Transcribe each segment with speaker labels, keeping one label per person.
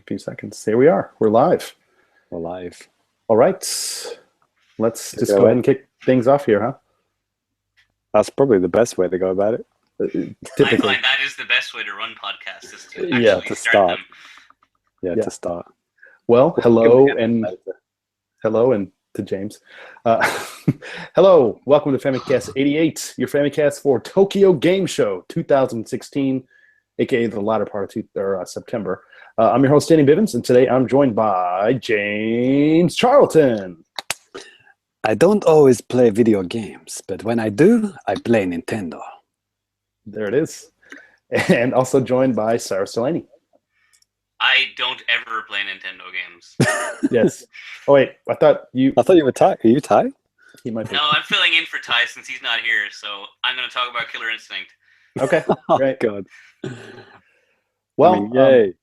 Speaker 1: few seconds. Here we are. We're live.
Speaker 2: We're live.
Speaker 1: All right. Let's just go ahead and kick things off here, huh?
Speaker 2: That's probably the best way to go about it.
Speaker 3: I find that is the best way to run podcasts, is to actually
Speaker 2: to
Speaker 3: start them.
Speaker 2: To start.
Speaker 1: Well, hello and to James. Hello, welcome to Famicast 88, your Famicast for Tokyo Game Show 2016, aka the latter part of September. I'm your host, Danny Bivens, and today I'm joined by James Charlton.
Speaker 2: I don't always play video games, but when I do, I play Nintendo.
Speaker 1: There it is. And also joined by Sarah Delaney.
Speaker 3: I don't ever play Nintendo games.
Speaker 1: Yes. Oh wait, I thought you
Speaker 2: were Ty. Are you Ty?
Speaker 1: He might be.
Speaker 3: No, I'm filling in for Ty since he's not here, so I'm going to talk about Killer Instinct.
Speaker 1: Okay, great.
Speaker 2: God.
Speaker 1: Well,
Speaker 2: yay.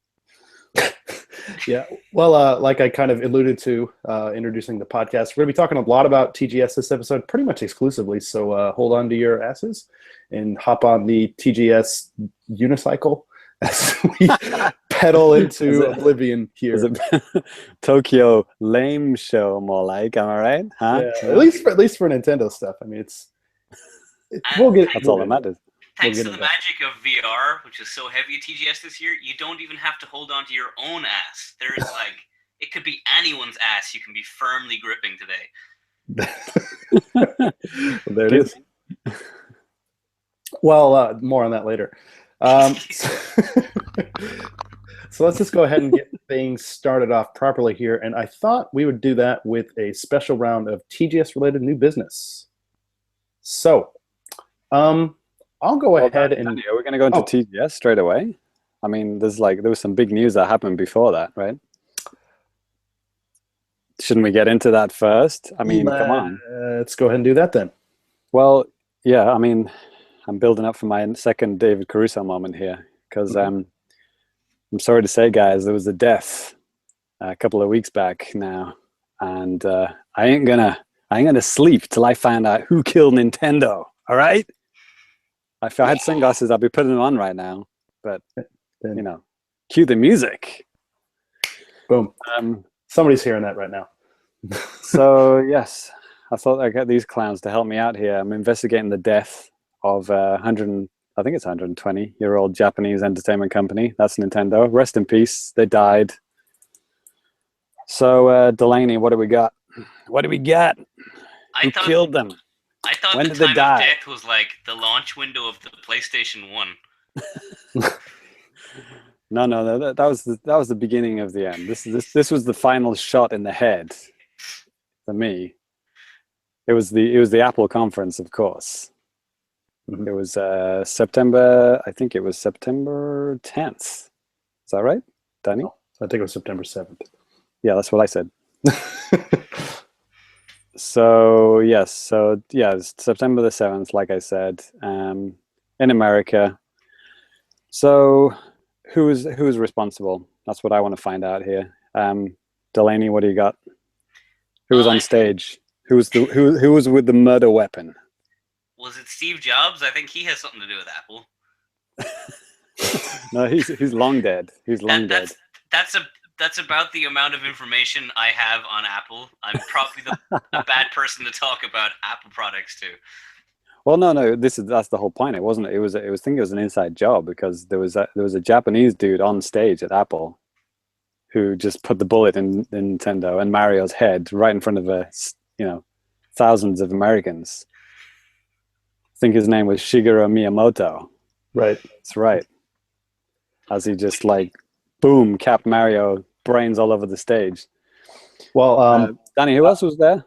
Speaker 1: Yeah. Well, like I kind of alluded to introducing the podcast, we're going to be talking a lot about TGS this episode, pretty much exclusively. So hold on to your asses and hop on the TGS unicycle as we pedal into oblivion here.
Speaker 2: Is it Tokyo lame show more like? Am I right? Huh?
Speaker 1: Yeah, at least for Nintendo stuff. I mean, we'll get.
Speaker 2: That's all that matters.
Speaker 3: Thanks to the magic of VR, which is so heavy at TGS this year, you don't even have to hold on to your own ass. There's it could be anyone's ass you can be firmly gripping today.
Speaker 1: There it is. Well, more on that later. So let's just go ahead and get things started off properly here. And I thought we would do that with a special round of TGS-related new business. So, I'll go ahead and...
Speaker 2: Danny, are we going to go into TGS straight away? I mean, there was some big news that happened before that, right? Shouldn't we get into that first? I mean, come on.
Speaker 1: Let's go ahead and do that then.
Speaker 2: Well, yeah, I mean, I'm building up for my second David Caruso moment here because I'm sorry to say, guys, there was a death a couple of weeks back now, and I ain't gonna sleep till I find out who killed Nintendo. All right. If I had sunglasses, I'd be putting them on right now. But cue the music.
Speaker 1: Boom. Somebody's hearing that right now.
Speaker 2: So yes, I thought I'd get these clowns to help me out here. I'm investigating the death of 120-year-old Japanese entertainment company. That's Nintendo. Rest in peace. They died. So Delaney, what do we got? What do we got? Who killed them?
Speaker 3: I thought
Speaker 2: when
Speaker 3: the
Speaker 2: did
Speaker 3: time
Speaker 2: they die?
Speaker 3: of death was like the launch window of the PlayStation 1.
Speaker 2: No, that was the beginning of the end. This was the final shot in the head for me. It was the Apple conference, of course. Mm-hmm. It was September 10th. Is that right, Danny?
Speaker 1: I think it was September 7th.
Speaker 2: Yeah, that's what I said. So it's September the 7th, like I said, in America. So who is responsible? That's what I want to find out here. Delaney, what do you got? Who was on stage? Who was with the murder weapon?
Speaker 3: Was it Steve Jobs? I think he has something to do with Apple.
Speaker 2: No, he's long dead. He's long dead.
Speaker 3: That's about the amount of information I have on Apple. I'm probably a bad person to talk about Apple products too.
Speaker 2: Well, no, that's the whole point. It wasn't. I think it was an inside job because there was a Japanese dude on stage at Apple who just put the bullet in Nintendo and Mario's head right in front of thousands of Americans. I think his name was Shigeru Miyamoto.
Speaker 1: Right.
Speaker 2: That's right. As he just boom, capped Mario, brains all over the stage.
Speaker 1: Well,
Speaker 2: Danny, who else was there?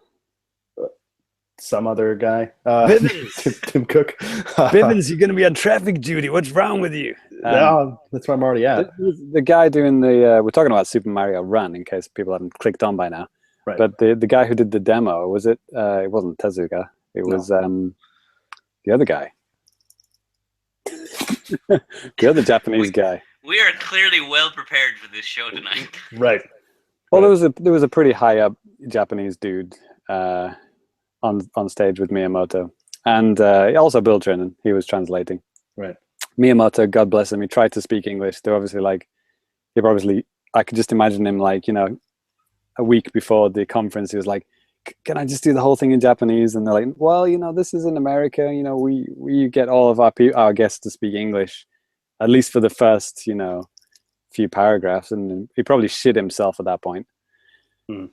Speaker 1: Some other guy.
Speaker 2: Bivens.
Speaker 1: Tim Cook.
Speaker 2: Bivens, you're going to be on traffic duty. What's wrong with you?
Speaker 1: No, that's where I'm already at.
Speaker 2: The guy doing we're talking about Super Mario Run, in case people haven't clicked on by now.
Speaker 1: Right.
Speaker 2: But the guy who did the demo, was it? It wasn't Tezuka. It was the other guy. The other Japanese guy.
Speaker 3: We are clearly well prepared for this show tonight.
Speaker 1: Right.
Speaker 2: Well, there was a pretty high up Japanese dude on stage with Miyamoto, and also Bill Trinan. He was translating.
Speaker 1: Right.
Speaker 2: Miyamoto, God bless him, he tried to speak English. They're obviously I could just imagine him like, a week before the conference, he was like, can I just do the whole thing in Japanese? And they're like, well, this is in America, we get all of our guests to speak English, at least for the first, few paragraphs. And he probably shit himself at that point.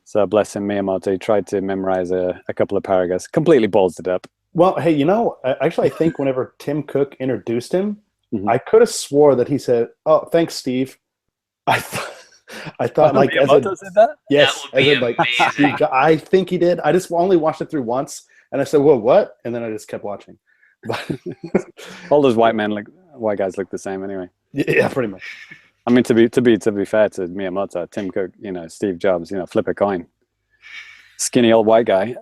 Speaker 2: So bless him, Miyamoto, he tried to memorize a couple of paragraphs, completely balls it up.
Speaker 1: Well, hey, actually, I think whenever Tim Cook introduced him, I could have swore that he said, "Oh, thanks, Steve." I thought like
Speaker 2: Miyamoto said that?
Speaker 1: Yes,
Speaker 3: that would be
Speaker 1: like
Speaker 3: amazing.
Speaker 1: I think he did. I just only watched it through once, and I said, "Well, what?" And then I just kept watching.
Speaker 2: All those white guys look the same anyway.
Speaker 1: Yeah, pretty much.
Speaker 2: I mean, to be fair to Miyamoto, Tim Cook, Steve Jobs, flip a coin. Skinny old white guy,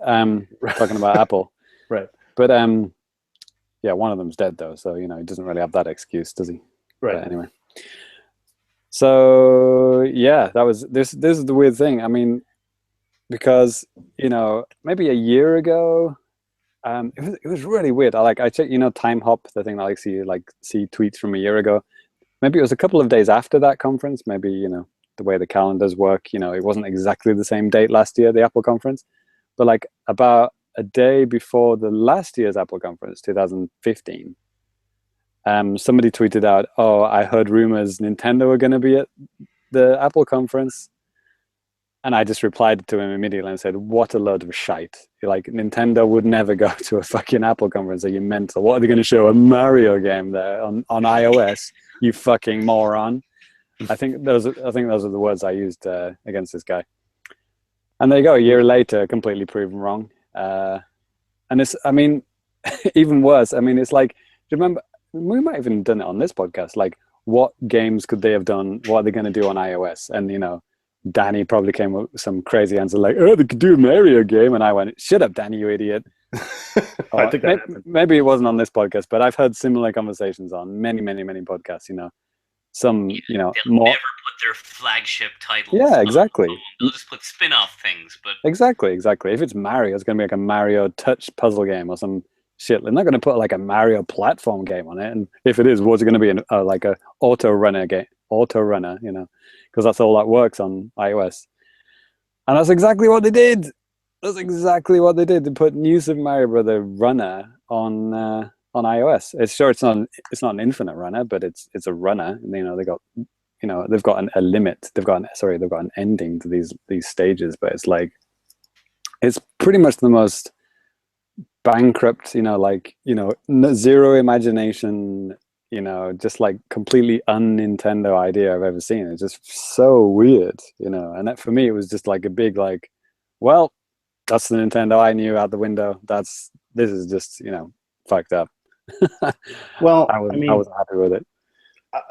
Speaker 2: talking about Apple.
Speaker 1: Right.
Speaker 2: But yeah, one of them's dead though, so he doesn't really have that excuse, does he?
Speaker 1: Right.
Speaker 2: But anyway. So yeah, this is the weird thing. I mean, because maybe a year ago, it was really weird. I checked, Time Hop, the thing that I see tweets from a year ago. Maybe it was a couple of days after that conference. Maybe the way the calendars work, it wasn't exactly the same date last year, the Apple conference, but like about a day before the last year's Apple conference, 2015. Somebody tweeted out, "Oh, I heard rumors Nintendo were going to be at the Apple conference," and I just replied to him immediately and said, "What a load of shite! Like Nintendo would never go to a fucking Apple conference. Are you mental? What are they going to show? A Mario game there on iOS? You fucking moron!" I think those are the words I used against this guy. And there you go. A year later, completely proven wrong. And it's, I mean, even worse. I mean, it's like, do you remember? We might have even done it on this podcast. Like, what games could they have done? What are they going to do on iOS? And Danny probably came up with some crazy answer like, "Oh, they could do a Mario game," and I went, "Shut up, Danny, you idiot."
Speaker 1: I think that happened.
Speaker 2: Maybe it wasn't on this podcast, but I've heard similar conversations on many, many, many podcasts. Some
Speaker 3: they'll
Speaker 2: more.
Speaker 3: never put their flagship titles.
Speaker 2: Yeah, exactly.
Speaker 3: They'll just put spin-off things. But
Speaker 2: Exactly. If it's Mario, it's going to be like a Mario touch puzzle game or some shit. They're not going to put like a Mario platform game on it. And if it is, what's it going to be? Like a auto runner game, because that's all that works on iOS. And that's exactly what they did. They put New Super Mario Brother Runner on iOS. It's not an infinite runner, but it's a runner. And, they've got a limit. They've got an ending to these stages. But it's like, it's pretty much the most bankrupt, zero imagination, just like completely un-Nintendo idea I've ever seen. It's just so weird, and that for me, it was just like a big, like, well, that's the Nintendo I knew out the window. This is just, fucked up.
Speaker 1: Well,
Speaker 2: I wasn't happy with it.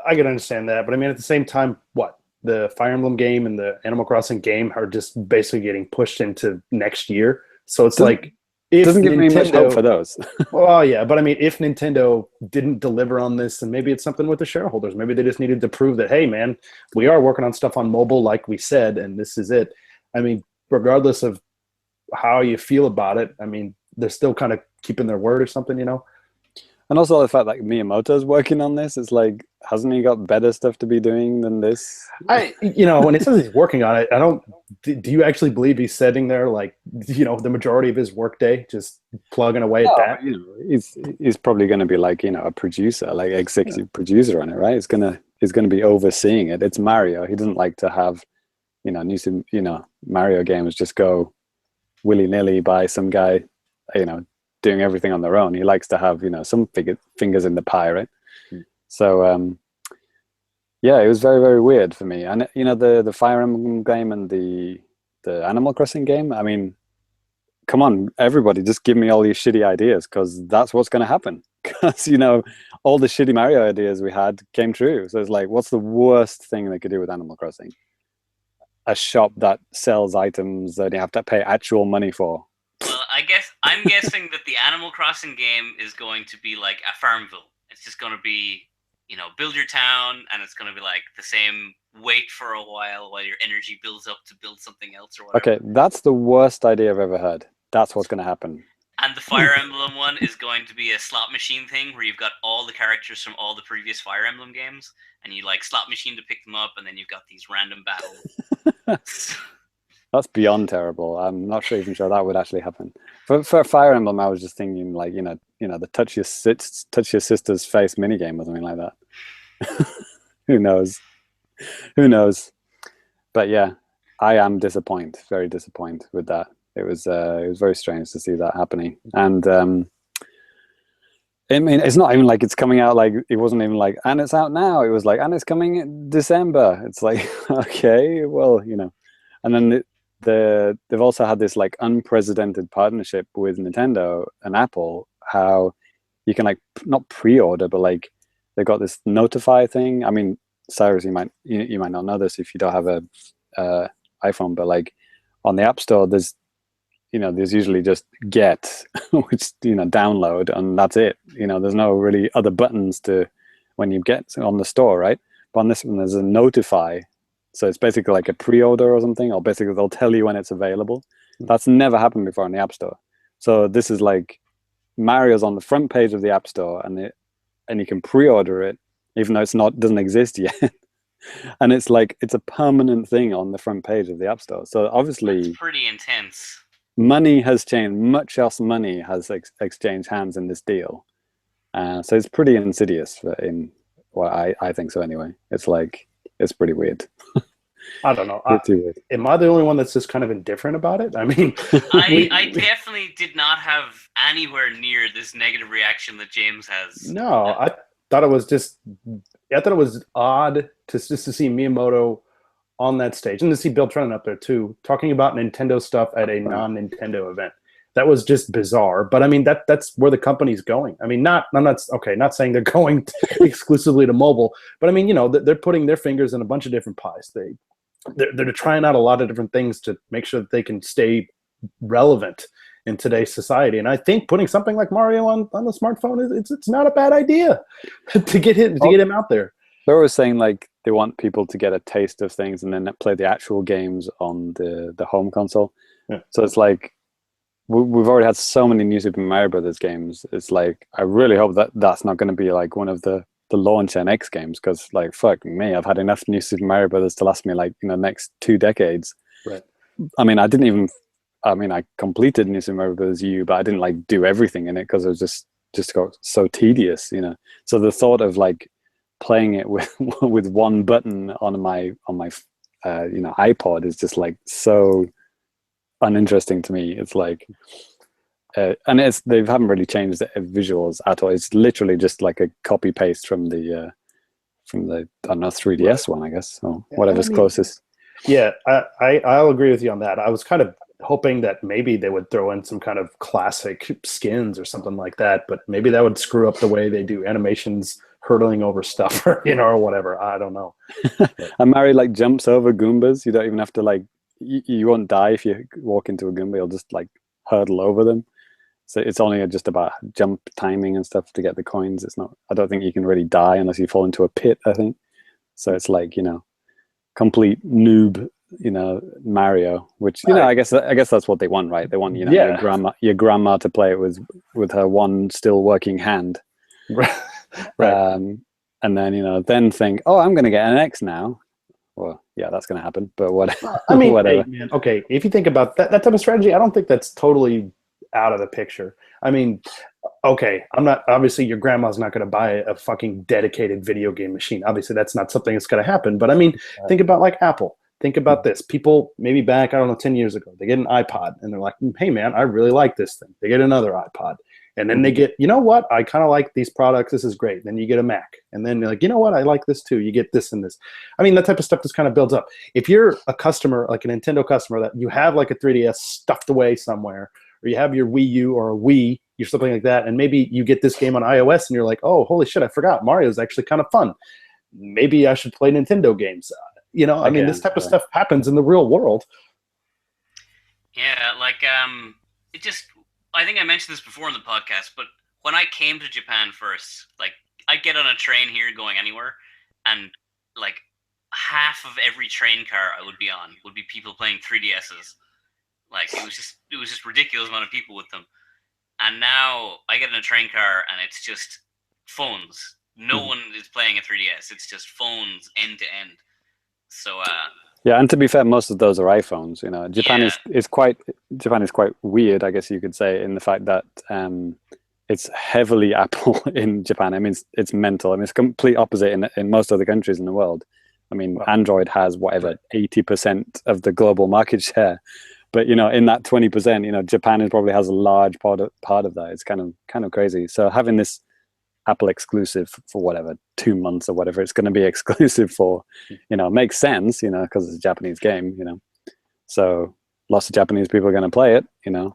Speaker 1: I can understand that, but I mean, at the same time, the Fire Emblem game and the Animal Crossing game are just basically getting pushed into next year. So it's like,
Speaker 2: it doesn't give me much hope for those.
Speaker 1: Well, yeah, but I mean, if Nintendo didn't deliver on this, then maybe it's something with the shareholders. Maybe they just needed to prove that, hey, man, we are working on stuff on mobile, like we said, and this is it. I mean, regardless of how you feel about it, I mean, they're still kind of keeping their word or something,
Speaker 2: And also the fact that Miyamoto's working on this, it's like, hasn't he got better stuff to be doing than this?
Speaker 1: When it says he's working on it, do you actually believe he's sitting there like, the majority of his workday just plugging away at that?
Speaker 2: He's probably going to be like, a producer, like executive producer on it, right? He's going to be overseeing it. It's Mario. He doesn't like to have, Mario games just go willy-nilly by some guy, doing everything on their own. He likes to have, some fingers in the pie, right? So, yeah, it was very, very weird for me. And, the Fire Emblem game and the Animal Crossing game, I mean, come on, everybody, just give me all these shitty ideas, because that's what's going to happen. Because, all the shitty Mario ideas we had came true. So it's like, what's the worst thing they could do with Animal Crossing? A shop that sells items that you have to pay actual money for.
Speaker 3: Well, I'm guessing that the Animal Crossing game is going to be like a Farmville. It's just going to be, build your town, and it's going to be like the same, wait for a while your energy builds up to build something else or whatever.
Speaker 2: Okay, that's the worst idea I've ever heard. That's what's going to happen.
Speaker 3: And the Fire Emblem one is going to be a slot machine thing where you've got all the characters from all the previous Fire Emblem games, and you like slot machine to pick them up, and then you've got these random battles.
Speaker 2: That's beyond terrible. I'm not even sure that would actually happen. For Fire Emblem, I was just thinking like the touch your sister's face minigame or something like that. Who knows? Who knows? But yeah, I am very disappointed with that. It was very strange to see that happening. And I mean, it's not even like it's coming out, like it wasn't even like, and it's out now. It was like, and it's coming in December. It's like, okay, well, and then they've also had this like unprecedented partnership with Nintendo and Apple, how you can like not pre-order, but like they got this notify thing. I mean, Cyrus, you might not know this if you don't have a iPhone, but like on the App Store, there's usually just get, which download, and that's it. There's no really other buttons to when you get on the store, right? But on this one, there's a notify. So it's basically like a pre-order or something, or basically they'll tell you when it's available. That's never happened before in the App Store. So this is like Mario's on the front page of the App Store, and you can pre-order it, even though doesn't exist yet. And it's like it's a permanent thing on the front page of the App Store. So obviously,
Speaker 3: it's pretty intense.
Speaker 2: Money has changed. Much else money has exchanged hands in this deal. So it's pretty insidious. I think so anyway. It's like. It's pretty weird.
Speaker 1: I don't know. Am I the only one that's just kind of indifferent about it? I mean,
Speaker 3: I definitely did not have anywhere near this negative reaction that James has.
Speaker 1: No, I thought it was odd to see Miyamoto on that stage, and to see Bill Trinen up there too, talking about Nintendo stuff at a non-Nintendo event. That was just bizarre. But I mean, that's where the company's going. I mean, not saying they're going exclusively to mobile, but I mean, they're putting their fingers in a bunch of different pies. They're trying out a lot of different things to make sure that they can stay relevant in today's society. And I think putting something like Mario on the smartphone it's not a bad idea to get him out there.
Speaker 2: They're always saying like they want people to get a taste of things and then play the actual games on the home console. Yeah. So it's like. We've already had so many new Super Mario Brothers games. It's like, I really hope that's not going to be like one of the launch NX games, because like, fuck me, I've had enough new Super Mario Brothers to last me like next 2 decades.
Speaker 1: Right.
Speaker 2: I mean, I completed New Super Mario Brothers U, but I didn't like do everything in it because it was just got so tedious, So the thought of like playing it with with one button on my iPod is just like so uninteresting to me. It's like and they haven't really changed the visuals at all. It's literally just like a copy paste from the I don't know, 3DS one, I guess, or whatever's closest.
Speaker 1: Yeah, I'll agree with you on that. I was kind of hoping that maybe they would throw in some kind of classic skins or something like that, but maybe that would screw up the way they do animations hurtling over stuff or or whatever. I don't know.
Speaker 2: And Mario like jumps over Goombas. You don't even have to like you won't die if you walk into a Goomba. You'll just like hurdle over them. So it's only just about jump timing and stuff to get the coins. It's not. I don't think you can really die unless you fall into a pit, I think. So it's like complete noob, Mario. Which I guess that's what they want, right? They want your grandma to play it with her one still working hand,
Speaker 1: right?
Speaker 2: And then then think, oh, I'm going to get an X now. Well, yeah, that's going to happen. But whatever.
Speaker 1: I mean,
Speaker 2: whatever.
Speaker 1: Hey, man, okay, if you think about that type of strategy, I don't think that's totally out of the picture. I mean, okay, obviously your grandma's not going to buy a fucking dedicated video game machine. Obviously that's not something that's going to happen. But I mean, think about like Apple. Think about this. People maybe back, 10 years ago, they get an iPod and they're like, hey man, I really like this thing. They get another iPod. And then they get, I kind of like these products. This is great. Then you get a Mac. And then you're like, I like this too. You get this and this. I mean, that type of stuff just kind of builds up. If you're a customer, like a Nintendo customer, that you have like a 3DS stuffed away somewhere, or you have your Wii U or a Wii, or something like that, and maybe you get this game on iOS and you're like, oh, holy shit, I forgot. Mario's actually kind of fun. Maybe I should play Nintendo games. I mean, this type of stuff happens in the real world.
Speaker 3: Yeah, like, it just... I think I mentioned this before in the podcast, but when I came to Japan first, like, I'd get on a train here going anywhere, and, like, half of every train car I would be on would be people playing 3DSs. Like, it was just ridiculous amount of people with them. And now I get in a train car and it's just phones. No one is playing a 3DS. It's just phones end to end. So
Speaker 2: yeah, and to be fair, most of those are iPhones. You know, Japan
Speaker 3: Yeah.
Speaker 2: is quite weird, I guess you could say, in the fact that it's heavily Apple in Japan. I mean, it's mental. I mean, it's complete opposite in most other countries in the world. I mean,
Speaker 1: Wow.
Speaker 2: Android has whatever 80% of the global market share, but you know, in that 20%, you know, Japan probably has a large part of that. It's kind of crazy. So having this Apple exclusive for whatever 2 months or whatever it's going to be exclusive for, you know, makes sense, you know, because it's a Japanese game, you know, so lots of Japanese people are going to play it, you know,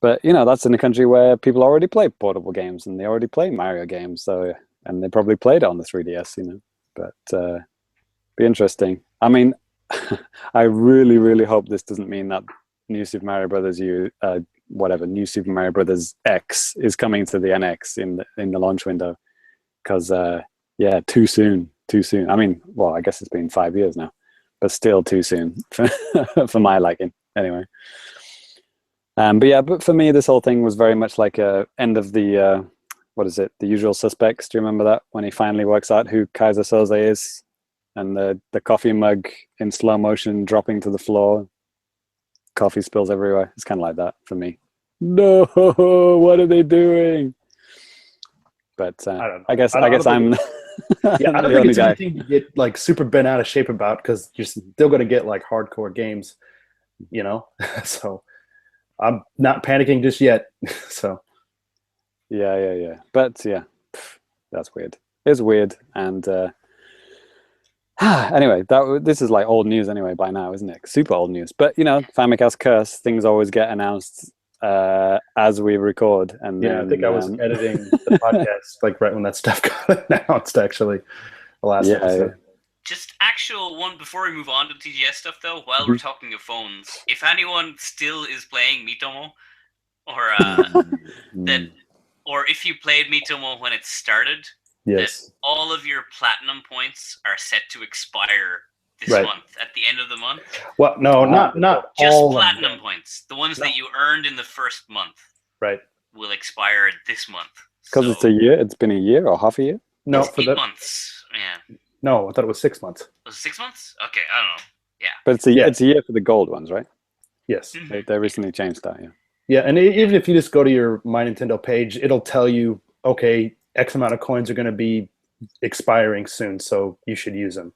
Speaker 2: but you know, that's in a country where people already play portable games and they already play Mario games, so, and they probably played it on the 3DS, you know, but be interesting. I mean, I really hope this doesn't mean that New Super Mario Brothers New Super Mario Brothers X is coming to the NX in the launch window, because yeah, too soon. I mean, well, I guess it's been 5 years now, but still too soon for my liking. Anyway, but yeah, but for me, this whole thing was very much like a end of the what is it? The Usual Suspects. Do you remember that, when he finally works out who Kaiser Soze is, and the coffee mug in slow motion dropping to the floor, coffee spills everywhere. It's kind of like that for me. No, what are they doing? But I guess I'm
Speaker 1: yeah, I don't
Speaker 2: the
Speaker 1: think
Speaker 2: only
Speaker 1: it's
Speaker 2: guy.
Speaker 1: anything to get like super bent out of shape about, because you're still going to get like hardcore games, you know. So I'm not panicking just yet. So
Speaker 2: Yeah. But yeah, that's weird. It's weird, and anyway, this is like old news anyway by now, isn't it? Super old news. But you know, Famicast curse, things always get announced as we record, and
Speaker 1: yeah,
Speaker 2: then,
Speaker 1: I think I was editing the podcast like right when that stuff got announced. Actually, the last episode.
Speaker 3: Just actual one before we move on to TGS stuff, though. While we're talking of phones, if anyone still is playing Miitomo, or that, or if you played Miitomo when it started,
Speaker 1: Yes.
Speaker 3: that all of your platinum points are set to expire this month, at the end of the month.
Speaker 1: Well, no, not
Speaker 3: just
Speaker 1: all
Speaker 3: platinum points. The ones that you earned in the first month, will expire this month.
Speaker 2: Because it's a year. It's been a year or half a year.
Speaker 1: No,
Speaker 3: it's 8 months. Yeah.
Speaker 1: No, I thought it was 6 months.
Speaker 3: Was it 6 months? Okay, I don't know. Yeah.
Speaker 2: But it's a year for the gold ones, right?
Speaker 1: Yes.
Speaker 2: They recently changed that. Yeah.
Speaker 1: Yeah, and even if you just go to your My Nintendo page, it'll tell you, okay, X amount of coins are going to be expiring soon, so you should use them.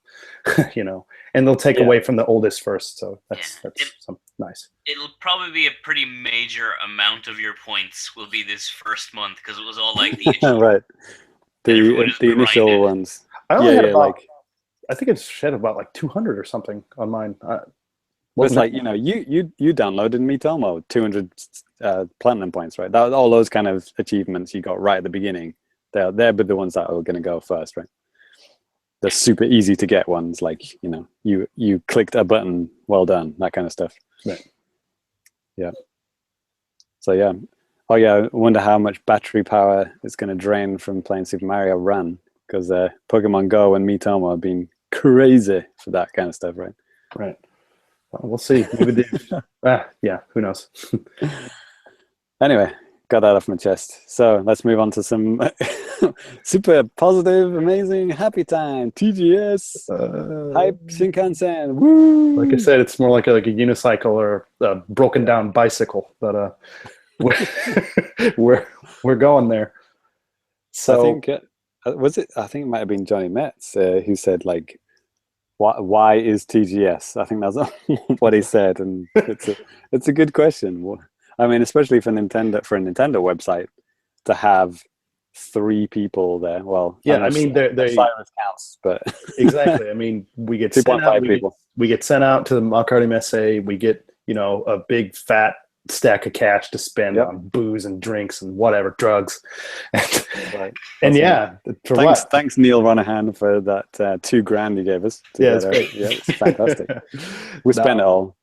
Speaker 1: You know, and they'll take away from the oldest first, so that's nice.
Speaker 3: It'll probably be a pretty major amount of your points will be this first month, because it was all like the
Speaker 2: right, the initial ones.
Speaker 1: I only had about, I think it's shed about like 200 or something on mine.
Speaker 2: It's like, you know, you downloaded Miitomo, 200 platinum points, right? All those kind of achievements you got right at the beginning. They're the ones that are going to go first, right? The super easy to get ones, like, you know, you clicked a button, well done, that kind of stuff.
Speaker 1: Right.
Speaker 2: Yeah. So yeah. Oh yeah, I wonder how much battery power it's going to drain from playing Super Mario Run, because Pokemon Go and Miitomo have been crazy for that kind of stuff, right?
Speaker 1: Right. Well, we'll see. Maybe yeah, who knows?
Speaker 2: Anyway, got that off my chest. So let's move on to some super positive, amazing, happy time. TGS, hype Shinkansen. Woo!
Speaker 1: Like I said, it's more like a unicycle or a broken down bicycle, but we're going there. So
Speaker 2: I think I think it might have been Johnny Metz who said, like, why is TGS? I think that's what he said, and it's a good question. I mean, especially for a Nintendo website to have 3 people there. Well,
Speaker 1: yeah, I mean, they
Speaker 2: Cyrus counts, but
Speaker 1: exactly. I mean, we get 2.5 people. We get sent out to the Macarty Messe. We get, you know, a big fat stack of cash to spend on booze and drinks and whatever, drugs. And yeah,
Speaker 2: thanks Neil Ronahan for that $2,000 you gave us.
Speaker 1: It's great.
Speaker 2: Yeah, it's fantastic. We spent it all.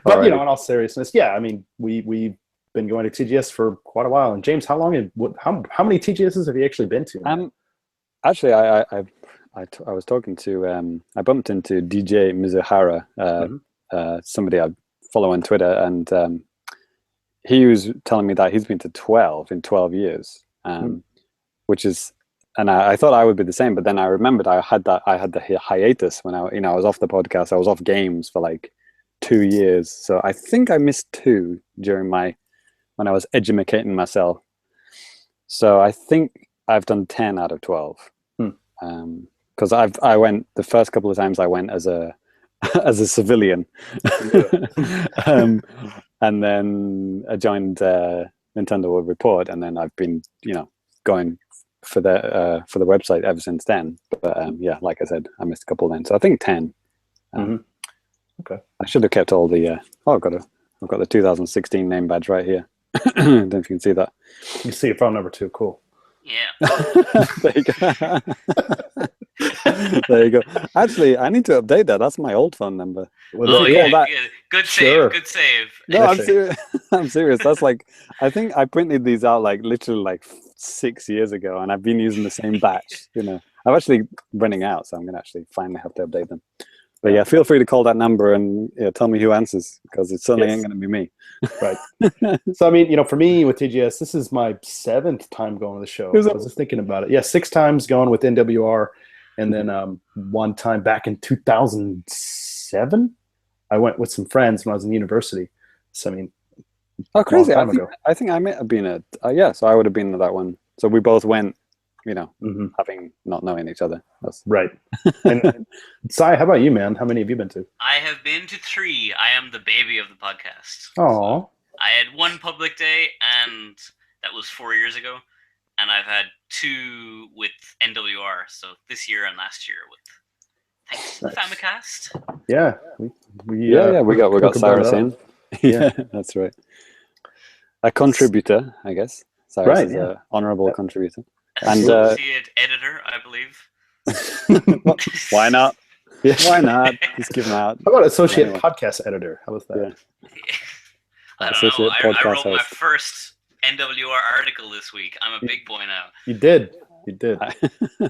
Speaker 1: But you know, in all seriousness, yeah, I mean, we've been going to TGS for quite a while. And James, how many TGSs have you actually been to?
Speaker 2: Actually, I was talking to I bumped into DJ Mizuhara, somebody I follow on Twitter, and he was telling me that he's been to 12 in 12 years, which is, and I thought I would be the same, but then I remembered I had the hiatus when I was off the podcast. I was off games for like 2 years, so I think I missed 2 during when I was educating myself. So I think I've done 10 out of 12. Because I went the first couple of times I went as a civilian, and then I joined Nintendo World Report, and then I've been going for the website ever since then. But yeah, like I said, I missed a couple then, so I think 10.
Speaker 1: Okay.
Speaker 2: I should have kept all the. I've got the 2016 name badge right here. I don't know if you can see that.
Speaker 1: You see your phone number too. Cool.
Speaker 3: Yeah.
Speaker 2: There you go. There you go. Actually, I need to update that. That's my old phone number.
Speaker 3: Oh yeah, good save. Good save.
Speaker 2: No, I'm serious. I'm serious. That's like, I think I printed these out like literally like 6 years ago, and I've been using the same batch. I'm actually running out, so I'm gonna actually finally have to update them. But yeah, feel free to call that number and tell me who answers, because it certainly ain't gonna be me.
Speaker 1: Right. So I mean, for me with TGS, this is my 7th time going to the show. I was just thinking about it. Yeah, 6 times going with NWR, and then 1 time back in 2007, I went with some friends when I was in university. So I mean,
Speaker 2: oh crazy! I think I may have been at so I would have been at that one. So we both went, having not knowing each other. That's
Speaker 1: right. And Sai, how about you, man? How many have you been to?
Speaker 3: I have been to 3. I am the baby of the podcast.
Speaker 1: Oh.
Speaker 3: So I had 1 public day, and that was 4 years ago. And I've had 2 with NWR, so this year and last year with thanks to the Famicast.
Speaker 1: Yeah.
Speaker 2: We got Cyrus in. Yeah, that's right. A contributor, I guess. Cyrus is an honorable contributor. And
Speaker 3: associate editor, I believe.
Speaker 2: Why not? Yeah. Why not? Just give him out.
Speaker 1: How about associate podcast editor? How was that?
Speaker 3: Yeah. I don't know. I wrote my first NWR article this week. I'm a big boy now.
Speaker 1: You did.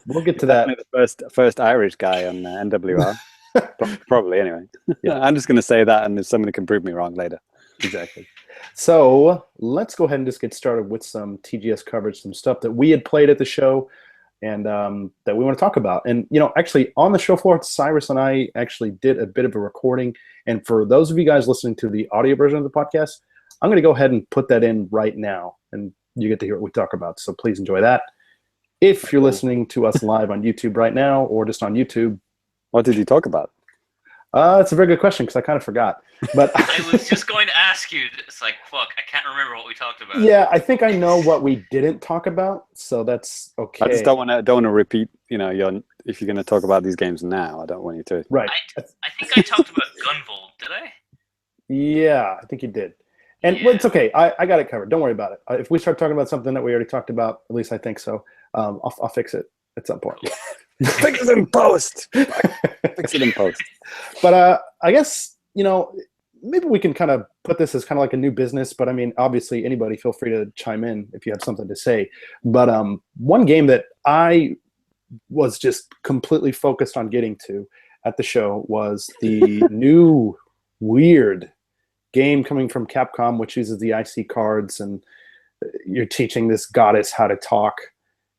Speaker 1: We'll get to that.
Speaker 2: The first Irish guy on NWR. Probably, anyway. Yeah. I'm just going to say that, and if somebody can prove me wrong later.
Speaker 1: Exactly. So let's go ahead and just get started with some TGS coverage, some stuff that we had played at the show, and that we want to talk about. And, actually on the show floor, Cyrus and I actually did a bit of a recording. And for those of you guys listening to the audio version of the podcast, I'm going to go ahead and put that in right now, and you get to hear what we talk about. So please enjoy that. If you're listening to us live on YouTube right now, or just on YouTube.
Speaker 2: What did you talk about?
Speaker 1: It's a very good question, because I kind of forgot. But
Speaker 3: I was just going to ask you. It's like, fuck, I can't remember what we talked about.
Speaker 1: Yeah, I think I know what we didn't talk about, so that's okay.
Speaker 2: I just don't want to repeat. If you're going to talk about these games now, I don't want you to.
Speaker 1: Right.
Speaker 3: I think I talked about Gunvolt. Did I?
Speaker 1: Yeah, I think you did. And it's okay. I got it covered. Don't worry about it. If we start talking about something that we already talked about, at least I think so, I'll fix it at some point.
Speaker 2: Fix it in post. Fix it in post.
Speaker 1: But I guess, maybe we can kind of put this as kind of like a new business. But I mean, obviously, anybody feel free to chime in if you have something to say. But one game that I was just completely focused on getting to at the show was the new weird game coming from Capcom, which uses the IC cards, and you're teaching this goddess how to talk.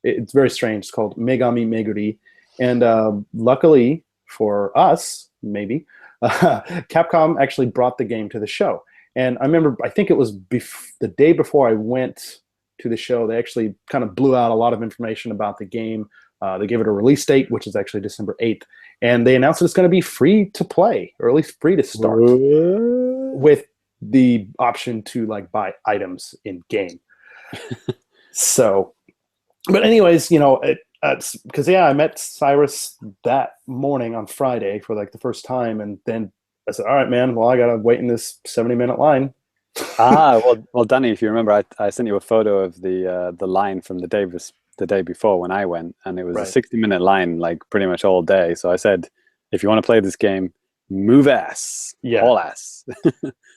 Speaker 1: It's very strange. It's called Megami Meguri. And luckily for us, maybe, Capcom actually brought the game to the show. And I remember, I think it was the day before I went to the show, they actually kind of blew out a lot of information about the game. They gave it a release date, which is actually December 8th. And they announced it's going to be free to play, or at least free to start, with the option to buy items in game. So, but anyways, because I met Cyrus that morning on Friday for the first time, and then I said, all right, man, well, I gotta wait in this 70-minute line.
Speaker 2: Well, Danny, if you remember, I sent you a photo of the line from the day before when I went, and it was a 60-minute line, pretty much all day. So I said, if you want to play this game, move ass, all ass.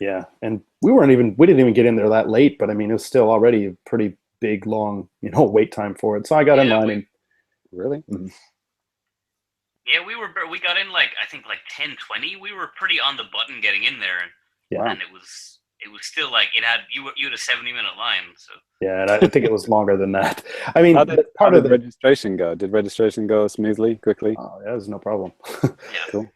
Speaker 1: Yeah, and we didn't even get in there that late, but I mean, it was still already a pretty big, long, wait time for it. So I got in line.
Speaker 2: Really?
Speaker 1: Mm-hmm.
Speaker 3: Yeah, we got in I think 10:20. We were pretty on the button getting in there, and it was it was still like you had a 70-minute line. So
Speaker 1: Yeah, and I think it was longer than that. I mean,
Speaker 2: How did
Speaker 1: the
Speaker 2: registration go? Did registration go smoothly, quickly?
Speaker 1: Oh, yeah, there's no problem.
Speaker 3: yeah,
Speaker 2: Cool.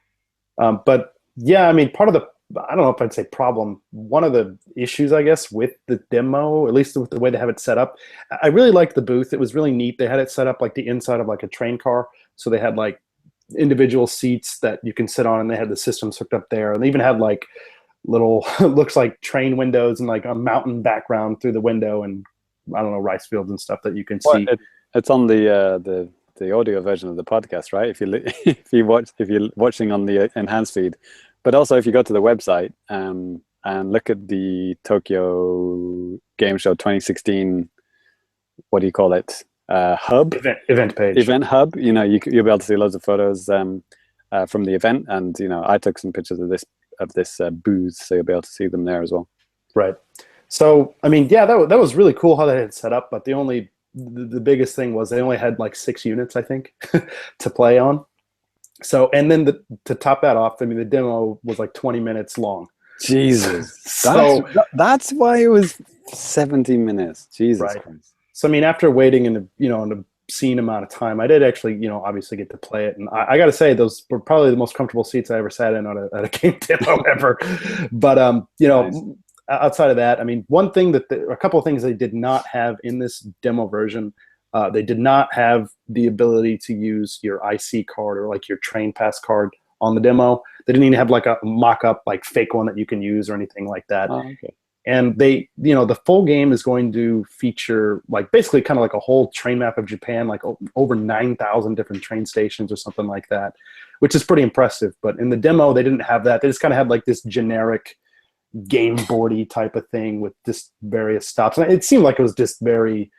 Speaker 1: But yeah, I mean, part of the, I don't know if I'd say problem, one of the issues, I guess, with the demo, at least with the way they have it set up, I really liked the booth. It was really neat. They had it set up like the inside of like a train car. So they had like individual seats that you can sit on, and they had the systems hooked up there. And they even had like little, looks like train windows and like a mountain background through the window, and I don't know, rice fields and stuff that you can see.
Speaker 2: It's on the audio version of the podcast, right? If you're watching on the enhanced feed, but also if you go to the website and look at the Tokyo Game Show 2016, what do you call it? Hub
Speaker 1: Event page.
Speaker 2: Event hub. You know, you'll be able to see loads of photos from the event, and you know, I took some pictures of this booth, so you'll be able to see them there as well.
Speaker 1: Right. So I mean, yeah, that was really cool how they had it set up, but the biggest thing was they only had like 6 units, I think, to play on. So, and then to top that off, I mean, the demo was like 20 minutes long.
Speaker 2: Jesus.
Speaker 1: So
Speaker 2: that's why it was 70 minutes. Jesus
Speaker 1: right.
Speaker 2: Christ.
Speaker 1: So, I mean, after waiting in an obscene amount of time, I did actually, obviously get to play it. And I got to say, those were probably the most comfortable seats I ever sat in at a game demo ever. But, nice. Outside of that, I mean, a couple of things they did not have in this demo version. They did not have the ability to use your IC card or like your train pass card on the demo. They didn't even have like a mock-up, like fake one that you can use or anything like that.
Speaker 2: Oh, okay.
Speaker 1: And they, the full game is going to feature like basically kind of like a whole train map of Japan, like over 9,000 different train stations or something like that, which is pretty impressive. But in the demo, they didn't have that. They just kind of had like this generic game boardy type of thing with just various stops. And it seemed like it was just very